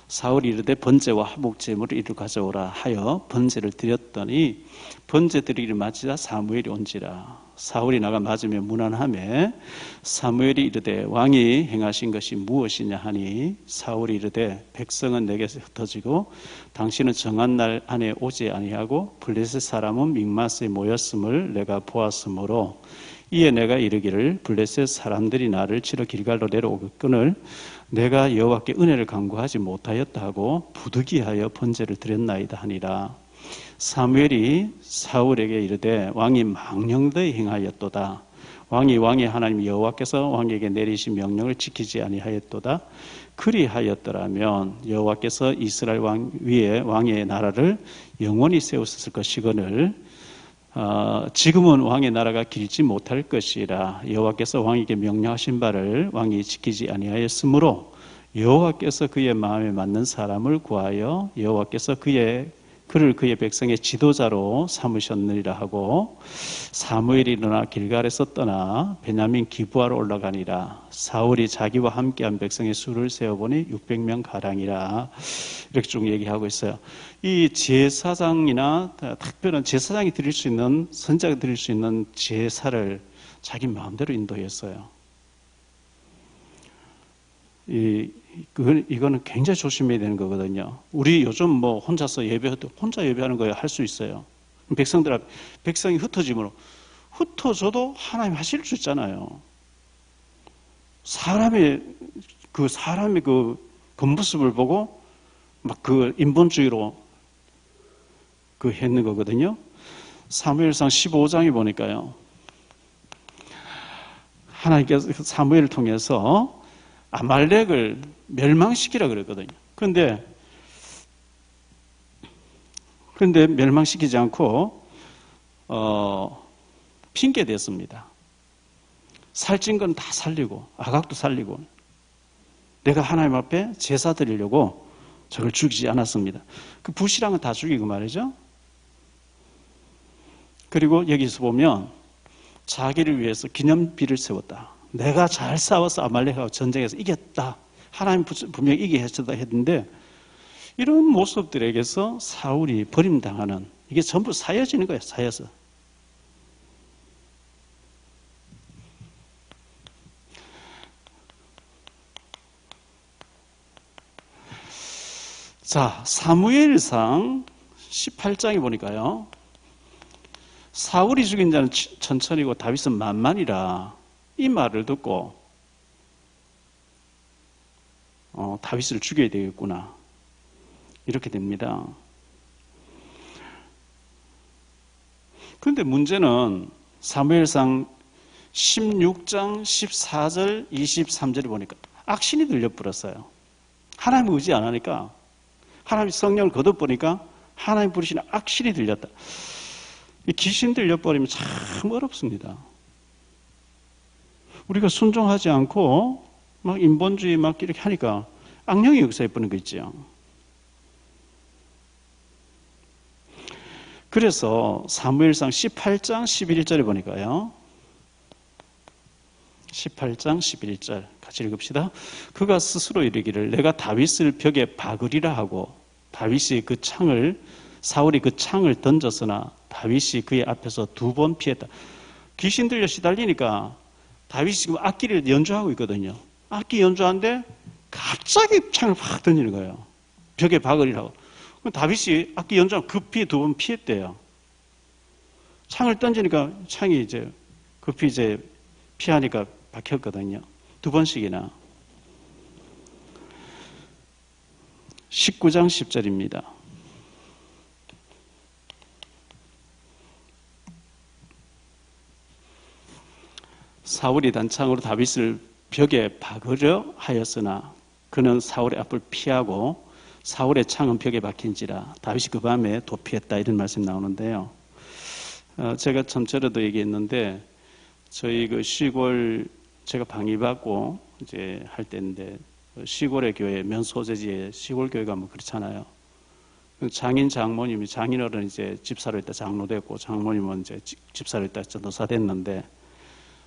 사울이 이르되 번제와 화목제물을 이리 가져오라 하여 번제를 드렸더니 번제 드리기를 마치자 사무엘이 온지라. 사울이 나가 맞으며 무난하며 사무엘이 이르되 왕이 행하신 것이 무엇이냐 하니 사울이 이르되 백성은 내게서 흩어지고 당신은 정한 날 안에 오지 아니하고 블레셋 사람은 mikmas에 모였음을 내가 보았으므로 이에 내가 이르기를 블레셋 사람들이 나를 치러 길갈로 내려오거늘 내가 여호와께 은혜를 간구하지 못하였다 하고 부득이하여 번제를 드렸나이다 하니라. 사무엘이 사울에게 이르되 왕이 망령되이 행하였도다. 왕이 왕의 하나님 여호와께서 왕에게 내리신 명령을 지키지 아니하였도다. 그리하였더라면 여호와께서 이스라엘 왕 위에 왕의 나라를 영원히 세우셨을 것이거늘 지금은 왕의 나라가 길지 못할 것이라. 여호와께서 왕에게 명령하신 바를 왕이 지키지 아니하였으므로 여호와께서 그의 마음에 맞는 사람을 구하여 여호와께서 그를 그의 백성의 지도자로 삼으셨느니라 하고 사무엘이 일어나 길갈에서 떠나 베냐민 기브아로 올라가니라. 사울이 자기와 함께한 백성의 수를 세어보니 600명 가량이라. 이렇게 쭉 얘기하고 있어요. 이 제사장이나 특별한 제사장이 드릴 수 있는 선자가 드릴 수 있는 제사를 자기 마음대로 인도했어요. 이거는 굉장히 조심해야 되는 거거든요. 우리 요즘 뭐 혼자서 혼자 예배하는 거에 할 수 있어요. 백성들 앞에 백성이 흩어지므로 흩어져도 하나님 하실 수 있잖아요. 사람의 그 겉모습을 보고 막 그 인본주의로 그 했는 거거든요. 사무엘상 15장에 보니까요. 하나님께서 사무엘을 통해서 아말렉을 멸망시키라 그랬거든요. 그런데 멸망시키지 않고 핑계 댔습니다. 살찐 건 다 살리고 아각도 살리고 내가 하나님 앞에 제사 드리려고 저를 죽이지 않았습니다. 그 불신앙은 다 죽이고 말이죠. 그리고 여기서 보면 자기를 위해서 기념비를 세웠다. 내가 잘 싸워서 아말렉하고 전쟁에서 이겼다. 하나님 분명히 이기게 하셨다 했는데 이런 모습들에게서 사울이 버림당하는 이게 전부 사여지는 거예요. 사여서. 자, 사무엘상 18장에 보니까요. 사울이 죽인 자는 천천히고 다윗은 만만이라 이 말을 듣고 다윗을 죽여야 되겠구나. 이렇게 됩니다. 그런데 문제는 사무엘상 16장 14절 23절에 보니까 악신이 들려버렸어요. 하나님 의지 안 하니까 하나님 성령을 거듭보니까 하나님 부르시는 악신이 들렸다. 귀신 들려버리면 참 어렵습니다. 우리가 순종하지 않고 막 인본주의 막 이렇게 하니까 악령이 역사해버리는 거 있죠. 그래서 사무엘상 18장 11절에 보니까요. 18장 11절 같이 읽읍시다. 그가 스스로 이르기를 내가 다윗을 벽에 박으리라 하고 다윗이 사울이 그 창을 던졌으나 다윗이 그의 앞에서 2번 피했다. 귀신 들려 시달리니까 다윗이 지금 악기를 연주하고 있거든요. 악기 연주하는데 갑자기 창을 확 던지는 거예요. 벽에 박으리라고. 다윗이 악기 연주하고 급히 2번 피했대요. 창을 던지니까 창이 이제 급히 이제 피하니까 박혔거든요. 2번씩이나. 19장 10절입니다. 사울이 단창으로 다윗을 벽에 박으려 하였으나 그는 사울의 앞을 피하고 사울의 창은 벽에 박힌지라 다윗이 그 밤에 도피했다 이런 말씀이 나오는데요. 제가 참 전에도 얘기했는데 저희 그 시골 제가 방위받고 이제 할 때인데 시골의 교회 면소재지의 시골 교회가 뭐 그렇잖아요. 장인 장모님이 장인어른 이제 집사로 있다 장로 됐고 장모님은 이제 집사로 있다 전도사 됐는데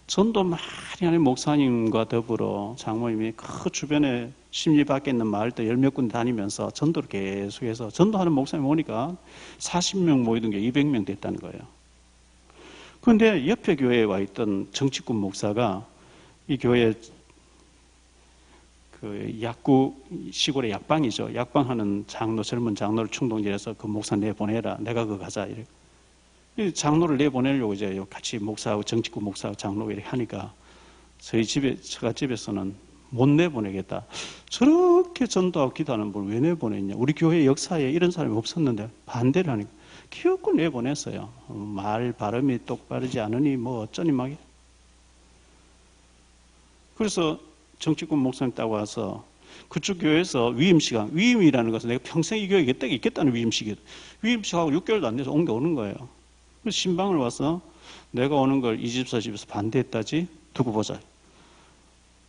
전도 많이 하는 목사님과 더불어 장모님이 그 주변에 심리 밖에 있는 마을도 10몇 군데 다니면서 전도를 계속해서 전도하는 목사님 오니까 40명 모이던 게 200명 됐다는 거예요. 그런데 옆에 교회에 와 있던 정치꾼 목사가 이 교회 그 시골의 약방이죠. 약방하는 젊은 장로를 충동질해서 그 목사 내보내라. 내가 그거 가자. 이렇게. 장로를 내보내려고 이제 같이 목사하고 정치꾼 목사하고 장로 이렇게 하니까 처갓집에서는 못 내보내겠다. 저렇게 전도하고 기도하는 분을 왜 내보냈냐. 우리 교회 역사에 이런 사람이 없었는데 반대를 하니까 기어코 내보냈어요. 말 발음이 똑바르지 않으니 뭐 어쩌니 막. 그래서 정치꾼 목사님 따고 와서 그쪽 교회에서 위임이라는 것은 내가 평생 이 교회에 있겠다는 위임식이에요. 위임식하고 6개월도 안 돼서 옮겨오는 거예요. 그래서 신방을 와서 내가 오는 걸 이 집사 집에서 반대했다지 두고 보자.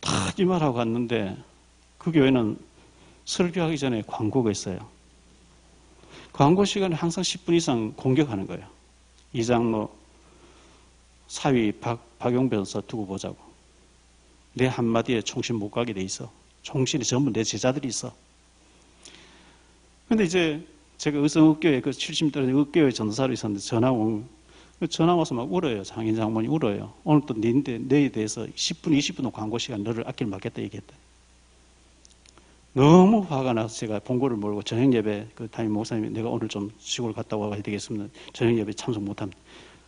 다 이 말하고 갔는데 그 교회는 설교하기 전에 광고가 있어요. 광고 시간에 항상 10분 이상 공격하는 거예요. 이장로 사위 박용 변호사 두고 보자고. 내 한마디에 총신 못 가게 돼 있어. 총신이 전부 내 제자들이 있어. 근데 이제 제가 의성읍교회 그 70m 읍교회 전도사로 있었는데 전화 와서 막 울어요. 장인 장모님 울어요. 오늘 또 너에 대해서 10분, 20분 광고 시간 너를 아끼를 맡겠다 얘기했다. 너무 화가 나서 제가 봉고를 몰고 저녁 예배 그 담임 목사님이 내가 오늘 좀 시골 갔다 와야 되겠습니다. 저녁 예배 참석 못합니다.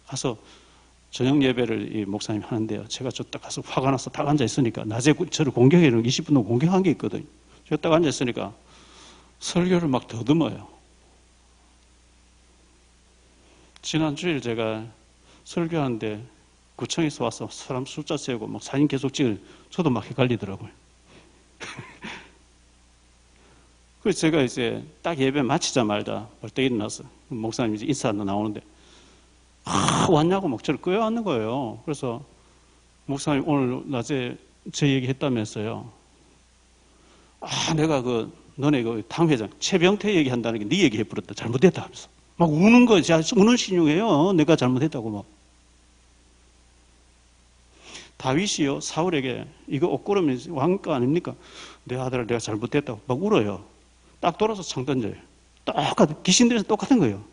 가서 저녁 예배를 이 목사님 하는데요. 제가 저 딱 가서 화가 나서 딱 앉아 있으니까 낮에 저를 공격해는 20분 동안 공격한 게 있거든요. 제가 딱 앉아 있으니까 설교를 막 더듬어요. 지난주에 제가 설교하는데 구청에서 와서 사람 숫자 세고 막 사진 계속 저도 막 헷갈리더라고요. 그래서 제가 이제 딱 예배 마치자마자 벌떡 일어나서 목사님 이제 인사하러 나오는데 왔냐고 막 저를 끌어안는 거예요. 그래서 목사님 오늘 낮에 제 얘기 했다면서요. 내가 너네 당회장 최병태 얘기한다는 게 네 얘기 해버렸다. 잘못했다 하면서 막 우는 거지. 우는 신용해요. 내가 잘못했다고 막. 다윗이요 사울에게 이거 옷걸음이 왕가 아닙니까? 내 아들아 내가 잘못했다고 막 울어요. 딱 돌아서 창 던져요. 똑같은 귀신들에서 똑같은 거예요.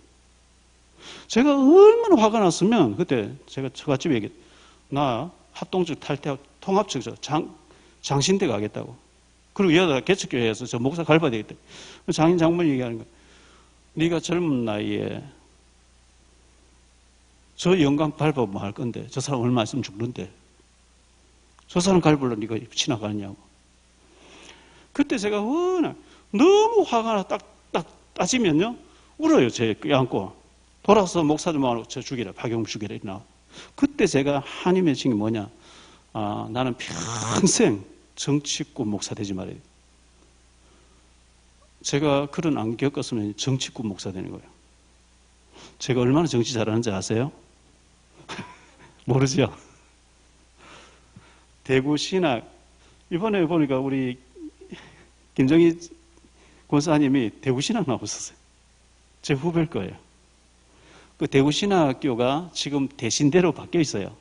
제가 얼마나 화가 났으면 그때 제가 처갓집에 얘기했 나 합동측 탈퇴하고 통합측 장신대 가겠다고. 그리고 여자 개척교회에서 저 목사 갈봐야 되겠다. 장인 장모님 얘기하는 거. 네가 젊은 나이에 저 영감 밟아보면 뭐 할 건데 저 사람 얼마 있으면 죽는데 저 사람 갈불러 네가 지나가느냐고. 그때 제가 워낙 너무 화가 나 딱 따지면요 울어요. 제 껴안고 돌아서 목사 좀 하고 저 죽이라 박영무 죽이라 이러나. 그때 제가 한이 맺힌 게 뭐냐. 아, 나는 평생 정치꾼 목사 되지 말아야 돼. 제가 그런 안 겪었으면 정치꾼 목사 되는 거예요. 제가 얼마나 정치 잘하는지 아세요? 모르죠? 대구 신학 이번에 보니까 우리 김정희 권사님이 대구 신학 나오셨어요. 제 후배일 거예요. 그 대구 신학교가 지금 대신대로 바뀌어 있어요.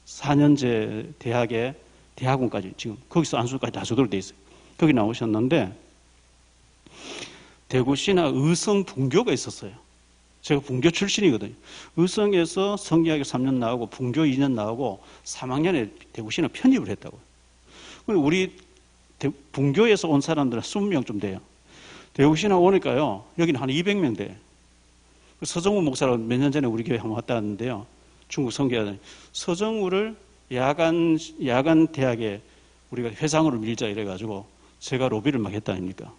4년제 대학에 대학원까지 지금 거기서 안수까지 다 주도록 돼 있어요. 거기 나오셨는데 대구 신학 의성 분교가 있었어요. 제가 분교 출신이거든요. 의성에서 성리학교 3년 나오고 분교 2년 나오고 3학년에 대구 신학 편입을 했다고요. 우리 분교에서 온 사람들은 20명쯤 돼요. 대구 신학 오니까요. 여기는 한 200명 돼요. 서정우 목사라고 몇 년 전에 우리 교회 한번 왔다 왔는데요. 중국 선교하더니 서정우를 야간 대학에 우리가 회장으로 밀자 이래가지고 제가 로비를 막 했다 아닙니까?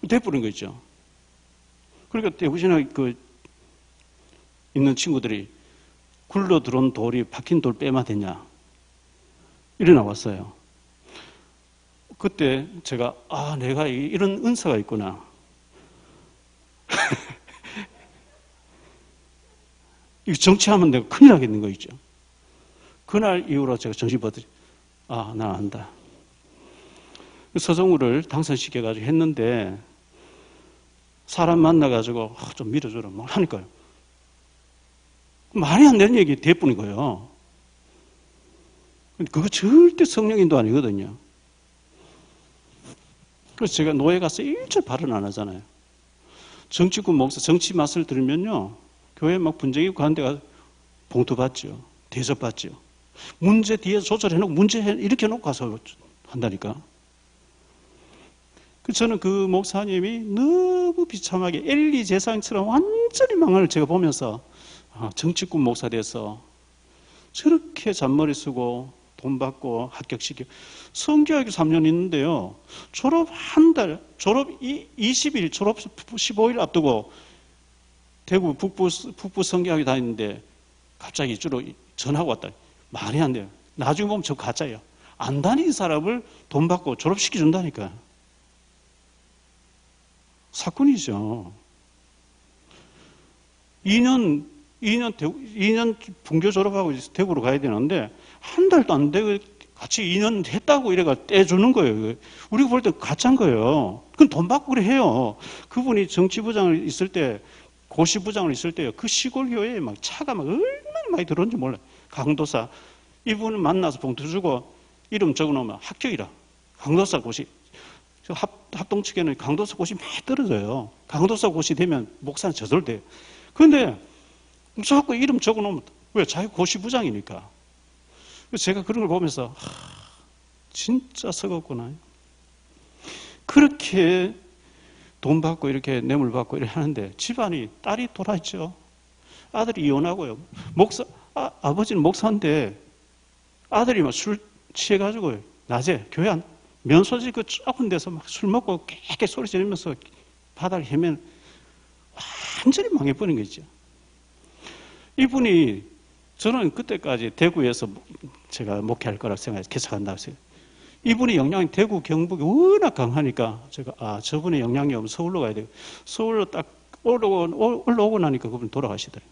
돼버린 거 있죠. 그러니까 대구신학 있는 친구들이 굴러 들어온 돌이 박힌 돌 빼면 되냐 이래 나왔어요. 그때 제가 내가 이런 은사가 있구나. 이 정치하면 내가 큰일 나겠는 거 있죠. 그날 이후로 제가 정신 받더니 난 안다. 서정우를 당선시켜가지고 했는데 사람 만나가지고 좀 밀어줘라 막 하니까요. 말이 안 되는 얘기 대뿐인 거예요. 그거 절대 성령인도 아니거든요. 그래서 제가 노예 가서 일절 발언 안 하잖아요. 정치꾼 목사 정치 맛을 들으면요 교회 막 분쟁이 가는 데가 봉투 받죠. 대접 받죠. 문제 뒤에서 조절해놓고 문제 이렇게 해놓고 가서 한다니까. 저는 그 목사님이 너무 비참하게 엘리 제사장처럼 완전히 망을 제가 보면서 정치꾼 목사 돼서 저렇게 잔머리 쓰고 돈 받고 합격시키고 성교학이 3년 있는데요. 졸업 한 달, 졸업 20일, 졸업 15일 앞두고 대구 북부 성교학에 다니는데 갑자기 이쪽으로 전화가 왔다. 말이 안 돼요. 나중에 보면 저 가짜예요. 안 다닌 사람을 돈 받고 졸업시켜준다니까. 사건이죠. 2년 분교 졸업하고 대구로 가야 되는데 한 달도 안 되고 같이 2년 했다고 이래가 떼주는 거예요. 우리가 볼 때 가짜인 거예요. 그건 돈 받고 그래 해요. 그분이 정치부장을 있을 때 고시부장을 있을 때요. 그 시골 교회에 막 차가 막 얼마나 많이 들어온지 몰라요. 강도사. 이분을 만나서 봉투 주고 이름 적어놓으면 합격이라. 강도사 고시. 합동 측에는 강도사 고시 많이 떨어져요. 강도사 고시 되면 목사는 저절돼요. 그런데 자꾸 이름 적어놓으면 왜? 자기 고시부장이니까. 제가 그런 걸 보면서 진짜 썩었구나. 그렇게 돈 받고 이렇게 뇌물 받고 이렇게 하는데 집안이 딸이 돌아있죠. 아들이 이혼하고요. 아버지는 목사인데 아들이 막 술 취해가지고 낮에 교회 면소지 그 좁은 데서 막 술 먹고 깨끗 소리 지르면서 바닥에 헤매는 완전히 망해버린 거 있죠. 이분이 저는 그때까지 대구에서 제가 목회할 거라고 생각해서 개척한다고 했어요. 이분이 영향이 대구 경북이 워낙 강하니까 제가 저분의 영향이 없으면 서울로 가야 되고 서울로 딱 올라오고 나니까 그분이 돌아가시더래요.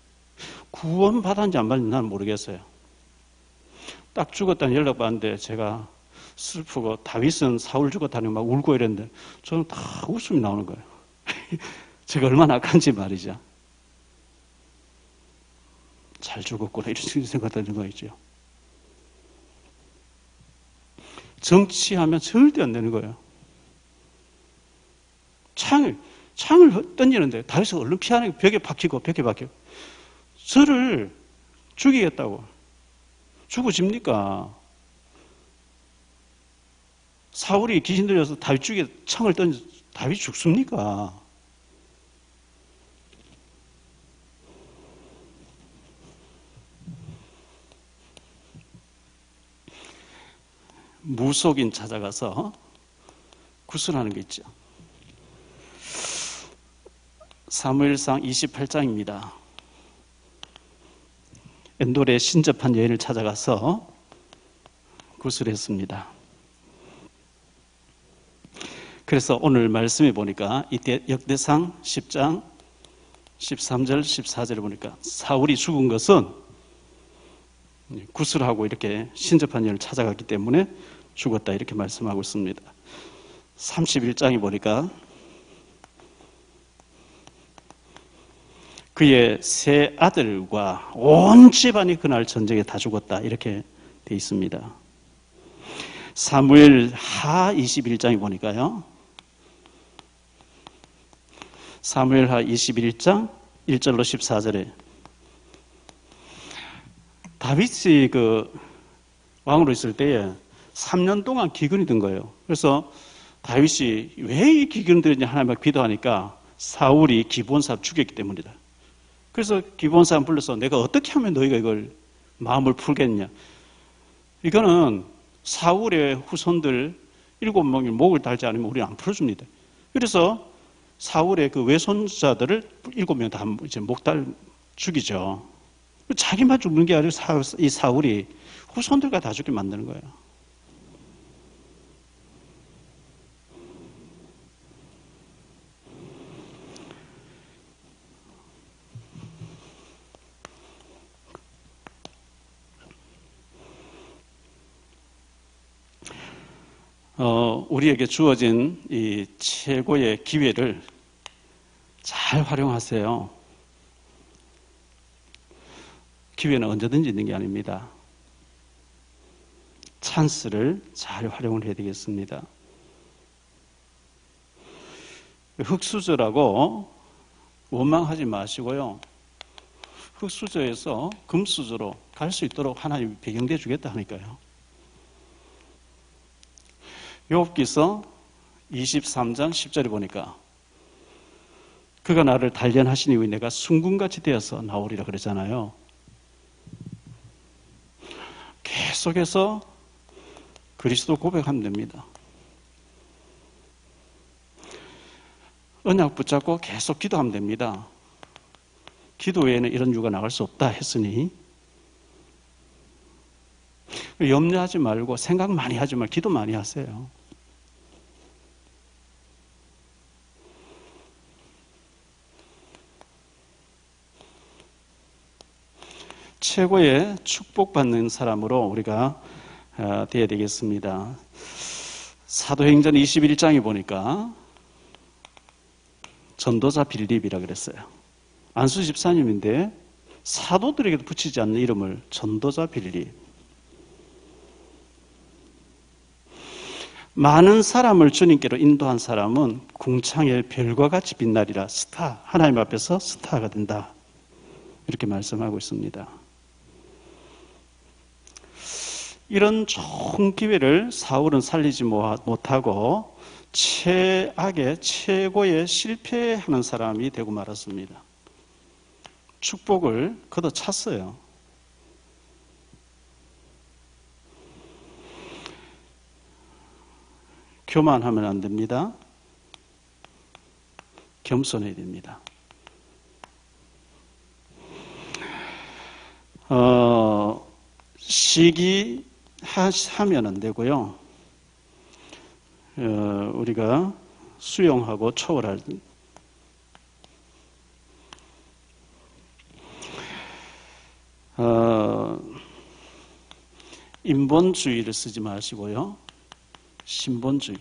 구원 받았는지 안 받았는지 나는 모르겠어요. 딱 죽었다는 연락 받는데 제가 슬프고 다윗은 사울 죽었다니 막 울고 이랬는데 저는 다 웃음이 나오는 거예요. 제가 얼마나 악한지 말이죠. 잘 죽었구나 이런 생각 드는 거 있죠. 정치하면 절대 안 되는 거예요. 창을 던지는데 다윗은 얼른 피하는 게 벽에 박히고 저를 죽이겠다고. 죽어집니까? 사울이 귀신 들려서 다윗 죽이게 창을 던져 다윗 죽습니까? 무속인 찾아가서 구슬하는 게 있죠. 사무엘상 28장입니다. 엔돌에 신접한 여인을 찾아가서 구슬했습니다. 그래서 오늘 말씀에 보니까 이때 역대상 10장 13절 14절을 보니까 사울이 죽은 것은 구슬하고 이렇게 신접한 여인을 찾아갔기 때문에 죽었다 이렇게 말씀하고 있습니다. 31장에 보니까 그의 세 아들과 온 집안이 그날 전쟁에 다 죽었다 이렇게 돼 있습니다. 사무엘 하 21장에 보니까요. 사무엘 하 21장 1절로 14절에 다윗이 그 왕으로 있을 때에 3년 동안 기근이 든 거예요. 그래서 다윗이 왜 이 기근이 들었냐 하나님께 기도하니까 사울이 기브온 사람 죽였기 때문이다. 그래서 기브온 사람 불러서 내가 어떻게 하면 너희가 이걸 마음을 풀겠냐. 이거는 사울의 후손들 7명이 목을 달지 않으면 우리는 안 풀어줍니다. 그래서 사울의 그 외손자들을 7명 다 이제 목달 죽이죠. 자기만 죽는 게 아니고 이 사울이 후손들과 다 죽게 만드는 거예요. 우리에게 주어진 이 최고의 기회를 잘 활용하세요. 기회는 언제든지 있는 게 아닙니다. 찬스를 잘 활용을 해야 되겠습니다. 흙수저라고 원망하지 마시고요. 흙수저에서 금수저로 갈 수 있도록 하나님이 배경돼 주겠다 하니까요. 욥기서 23장 10절에 보니까 그가 나를 단련하시니 왜 내가 순금같이 되어서 나오리라 그러잖아요. 계속해서 그리스도 고백하면 됩니다. 언약 붙잡고 계속 기도하면 됩니다. 기도 외에는 이런 유가 나갈 수 없다 했으니 염려하지 말고 생각 많이 하지 말고 기도 많이 하세요. 최고의 축복받는 사람으로 우리가 되어야 되겠습니다. 사도행전 21장에 보니까 전도자 빌립이라 그랬어요. 안수 집사님인데 사도들에게도 붙이지 않는 이름을 전도자 빌립. 많은 사람을 주님께로 인도한 사람은 궁창의 별과 같이 빛나리라. 스타, 하나님 앞에서 스타가 된다. 이렇게 말씀하고 있습니다. 이런 좋은 기회를 사울은 살리지 못하고 최악의 최고의 실패하는 사람이 되고 말았습니다. 축복을 걷어찼어요. 교만하면 안 됩니다. 겸손해야 됩니다. 시기하면 안 되고요. 우리가 수용하고 초월할 인본주의를 쓰지 마시고요. 신본주의.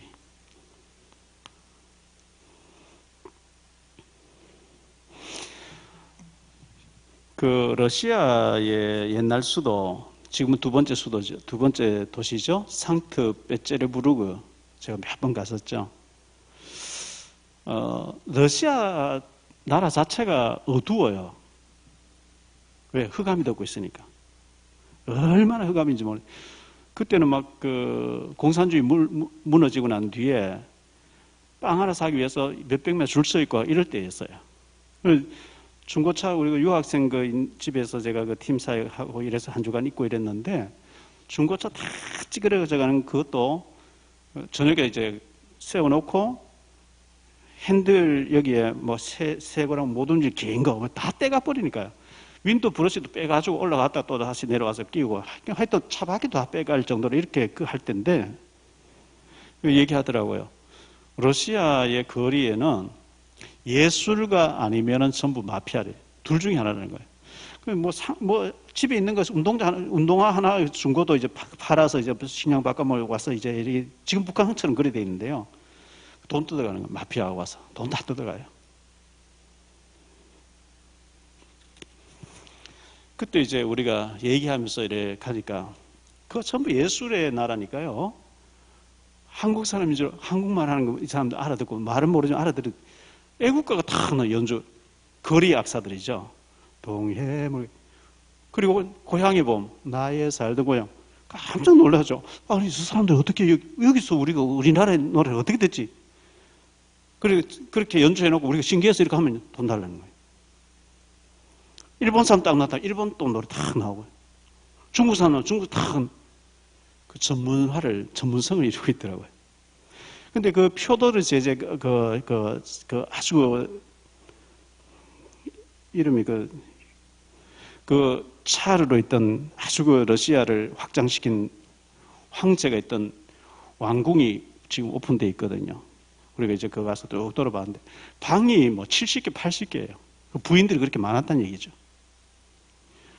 그 러시아의 옛날 수도 지금은 두 번째 수도죠. 두 번째 도시죠. 상트페테르부르크. 제가 몇 번 갔었죠. 러시아 나라 자체가 어두워요. 왜? 흑암이 덮고 있으니까. 얼마나 흑암인지 모르겠어요. 그때는 막 공산주의 무너지고 난 뒤에 빵 하나 사기 위해서 몇백 명 줄 서 있고 이럴 때였어요. 중고차 우리 유학생 집에서 제가 팀 사역하고 이래서 한 주간 있고 이랬는데 중고차 다 찌그러져 가는 그것도 저녁에 이제 세워놓고 핸들 여기에 뭐 새 거랑 모든 일 긴 거 다 떼가 버리니까요. 윈도 브러쉬도 빼가지고 올라갔다 또 다시 내려와서 끼우고 하여튼 차바퀴도 다 빼갈 정도로 이렇게 할 텐데 얘기하더라고요. 러시아의 거리에는 예술가 아니면은 전부 마피아래. 둘 중에 하나라는 거예요. 뭐 집에 있는 것 운동화 하나 준 것도 이제 팔아서 이제 식량 바꿔 먹고 와서 이제 지금 북한처럼 그래 돼 있는데요. 돈 뜯어가는 거예요. 마피아가 와서 돈 다 뜯어가요. 그때 이제 우리가 얘기하면서 이래 가니까 그거 전부 예술의 나라니까요. 한국 사람인 줄 한국말 하는 거 이 사람들 알아듣고 말은 모르지만 알아들은 애국가가 다 연주 거리 악사들이죠. 동해물 그리고 고향의 봄 나의 살던 고향 깜짝 놀라죠. 아니 저 사람들 어떻게 여기서 우리가 우리나라의 노래를 어떻게 됐지? 그리고 그렇게 연주해놓고 우리가 신기해서 이렇게 하면 돈 달라는 거예요. 일본 사람 딱 나타나 일본 또 노래 딱 나오고 중국 사람은 중국 딱 그 전문성을 이루고 있더라고요. 근데 그 표도르 제제 아주 이름이 그 차르로 있던 아주 러시아를 확장시킨 황제가 있던 왕궁이 지금 오픈되어 있거든요. 우리가 이제 거기 가서 쭉 돌아봤는데 방이 뭐 70개, 80개예요. 부인들이 그렇게 많았다는 얘기죠.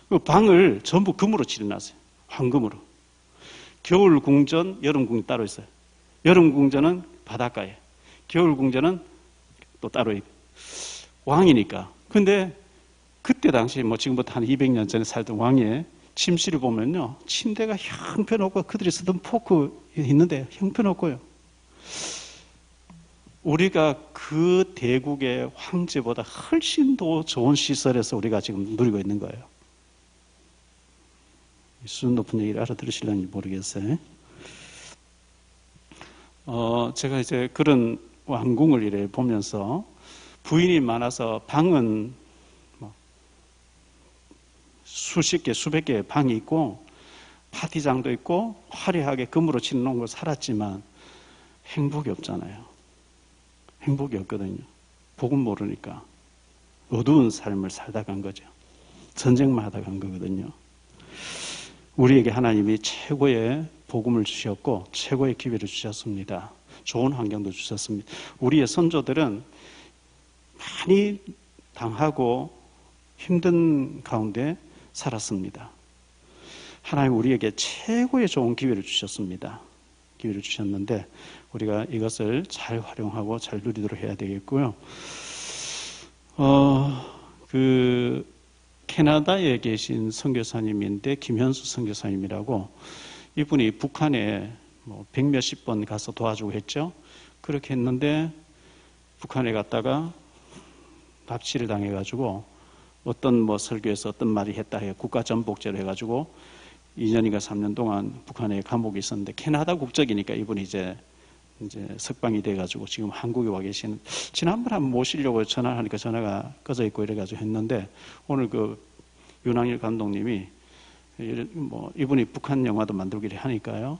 그 방을 전부 금으로 칠해놨어요. 황금으로. 겨울 궁전, 여름 궁이 따로 있어요. 여름 궁전은 바닷가에, 겨울 궁전은 또 따로 있고. 왕이니까. 근데 그때 당시 뭐 지금부터 한 200년 전에 살던 왕의 침실을 보면요. 침대가 형편없고 그들이 쓰던 포크 있는데 형편없고요. 우리가 그 대국의 황제보다 훨씬 더 좋은 시설에서 우리가 지금 누리고 있는 거예요. 수준 높은 얘기를 알아들으실런지 모르겠어요. 제가 이제 그런 왕궁을 이래 보면서 부인이 많아서 방은 뭐 수십 개, 수백 개의 방이 있고 파티장도 있고 화려하게 금으로 칠해놓은 걸 살았지만 행복이 없잖아요. 행복이 없거든요. 복음 모르니까 어두운 삶을 살다 간 거죠. 전쟁만 하다 간 거거든요. 우리에게 하나님이 최고의 복음을 주셨고 최고의 기회를 주셨습니다. 좋은 환경도 주셨습니다. 우리의 선조들은 많이 당하고 힘든 가운데 살았습니다. 하나님 우리에게 최고의 좋은 기회를 주셨습니다. 기회를 주셨는데 우리가 이것을 잘 활용하고 잘 누리도록 해야 되겠고요. 캐나다에 계신 선교사님인데 김현수 선교사님이라고 이분이 북한에 뭐 100몇십 번 가서 도와주고 했죠. 그렇게 했는데 북한에 갔다가 납치를 당해가지고 어떤 뭐 설교에서 어떤 말이 했다 해 국가전복제로 해가지고 2년인가 3년 동안 북한에 감옥에 있었는데 캐나다 국적이니까 이분이 이제 석방이 돼가지고 지금 한국에 와 계시는 지난번에 한번 모시려고 전화하니까 전화가 꺼져 있고 이래가지고 했는데 오늘 그 윤항일 감독님이 뭐 이분이 북한 영화도 만들기를 하니까요.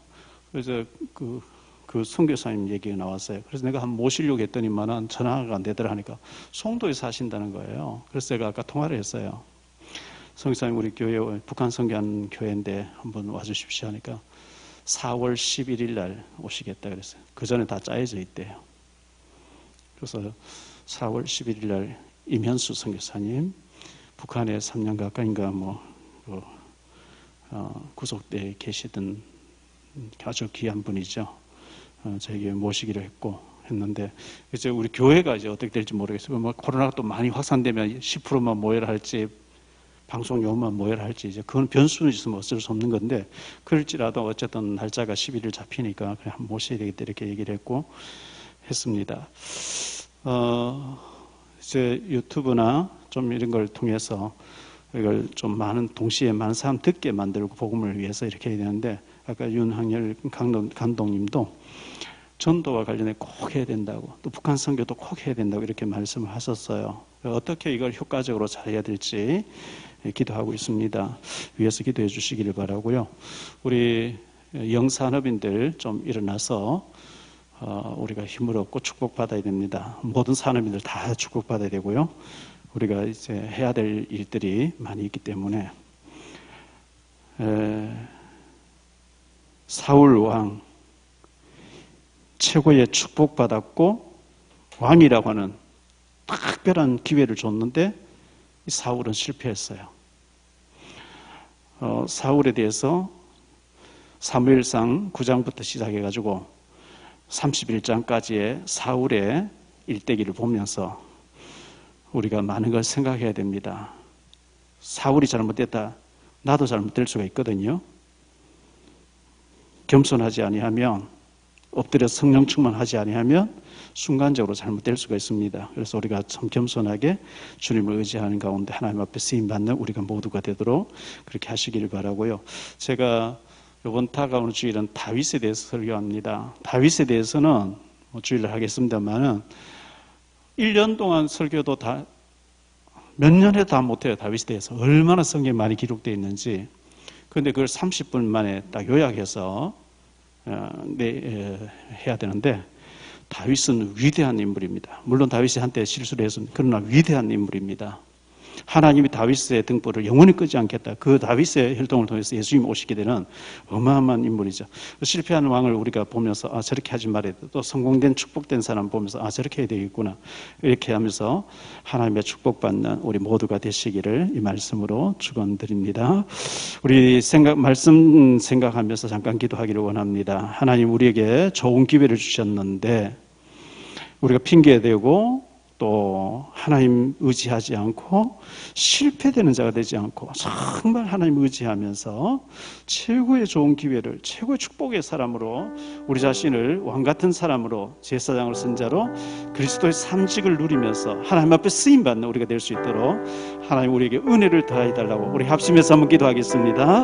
그래서 그 선교사님 얘기가 나왔어요. 그래서 내가 한번 모시려고 했더니만은 전화가 안 되더라 하니까 송도에 사신다는 거예요. 그래서 제가 아까 통화를 했어요. 선교사님 우리 교회 북한 선교하는 교회인데 한번 와주십시오 하니까 4월 11일 날 오시겠다 그랬어요. 그 전에 다 짜여져 있대요. 그래서 4월 11일 날 임현수 선교사님 북한에 3년 가까이인가 구속돼 계시던 아주 귀한 분이죠. 저에게 모시기로 했는데 이제 우리 교회가 이제 어떻게 될지 모르겠어요. 뭐 코로나가 또 많이 확산되면 10%만 모여라 할지 방송 요만 모여라 할지 이제 그건 변수는 있으면 어쩔 수 없는 건데 그럴지라도 어쨌든 날짜가 11일 잡히니까 그냥 한번 모셔야 되겠다 이렇게 얘기를 했고 했습니다. 이제 유튜브나 좀 이런 걸 통해서 이걸 좀 동시에 많은 사람 듣게 만들고 복음을 위해서 이렇게 해야 되는데 아까 윤학열 감독님도 전도와 관련해 꼭 해야 된다고 또 북한 선교도 꼭 해야 된다고 이렇게 말씀을 하셨어요. 어떻게 이걸 효과적으로 잘해야 될지 기도하고 있습니다. 위에서 기도해 주시기를 바라고요. 우리 영산업인들 좀 일어나서 우리가 힘을 얻고 축복받아야 됩니다. 모든 산업인들 다 축복받아야 되고요. 우리가 이제 해야 될 일들이 많이 있기 때문에 사울 왕 최고의 축복받았고 왕이라고 하는 특별한 기회를 줬는데 사울은 실패했어요. 사울에 대해서 사무엘상 9장부터 시작해가지고 31장까지의 사울의 일대기를 보면서 우리가 많은 걸 생각해야 됩니다. 사울이 잘못됐다. 나도 잘못될 수가 있거든요. 겸손하지 아니하면 엎드려 성령 충만하지 아니하면 순간적으로 잘못될 수가 있습니다. 그래서 우리가 참 겸손하게 주님을 의지하는 가운데 하나님 앞에 쓰임받는 우리가 모두가 되도록 그렇게 하시기를 바라고요. 제가 이번 다가오는 주일은 다윗에 대해서 설교합니다. 다윗에 대해서는 주일을 하겠습니다만은 1년 동안 설교도 몇 년에 다 못해요. 다윗에 대해서 얼마나 성경에 많이 기록되어 있는지. 그런데 그걸 30분 만에 딱 요약해서 해야 되는데 다윗은 위대한 인물입니다. 물론 다윗이 한때 실수를 했습니다. 그러나 위대한 인물입니다. 하나님이 다윗의 등불을 영원히 끄지 않겠다. 그 다윗의 혈통을 통해서 예수님이 오시게 되는 어마어마한 인물이죠. 실패하는 왕을 우리가 보면서 저렇게 하지 말아야 돼. 또 성공된 축복된 사람 보면서 저렇게 해야 되겠구나. 이렇게 하면서 하나님의 축복받는 우리 모두가 되시기를 이 말씀으로 축원드립니다. 우리 말씀 생각하면서 잠깐 기도하기를 원합니다. 하나님 우리에게 좋은 기회를 주셨는데 우리가 핑계대고 또 하나님 의지하지 않고 실패되는 자가 되지 않고 정말 하나님 의지하면서 최고의 좋은 기회를 최고의 축복의 사람으로 우리 자신을 왕같은 사람으로 제사장을 쓴 자로 그리스도의 산직을 누리면서 하나님 앞에 쓰임받는 우리가 될 수 있도록 하나님 우리에게 은혜를 더해 달라고 우리 합심해서 한번 기도하겠습니다.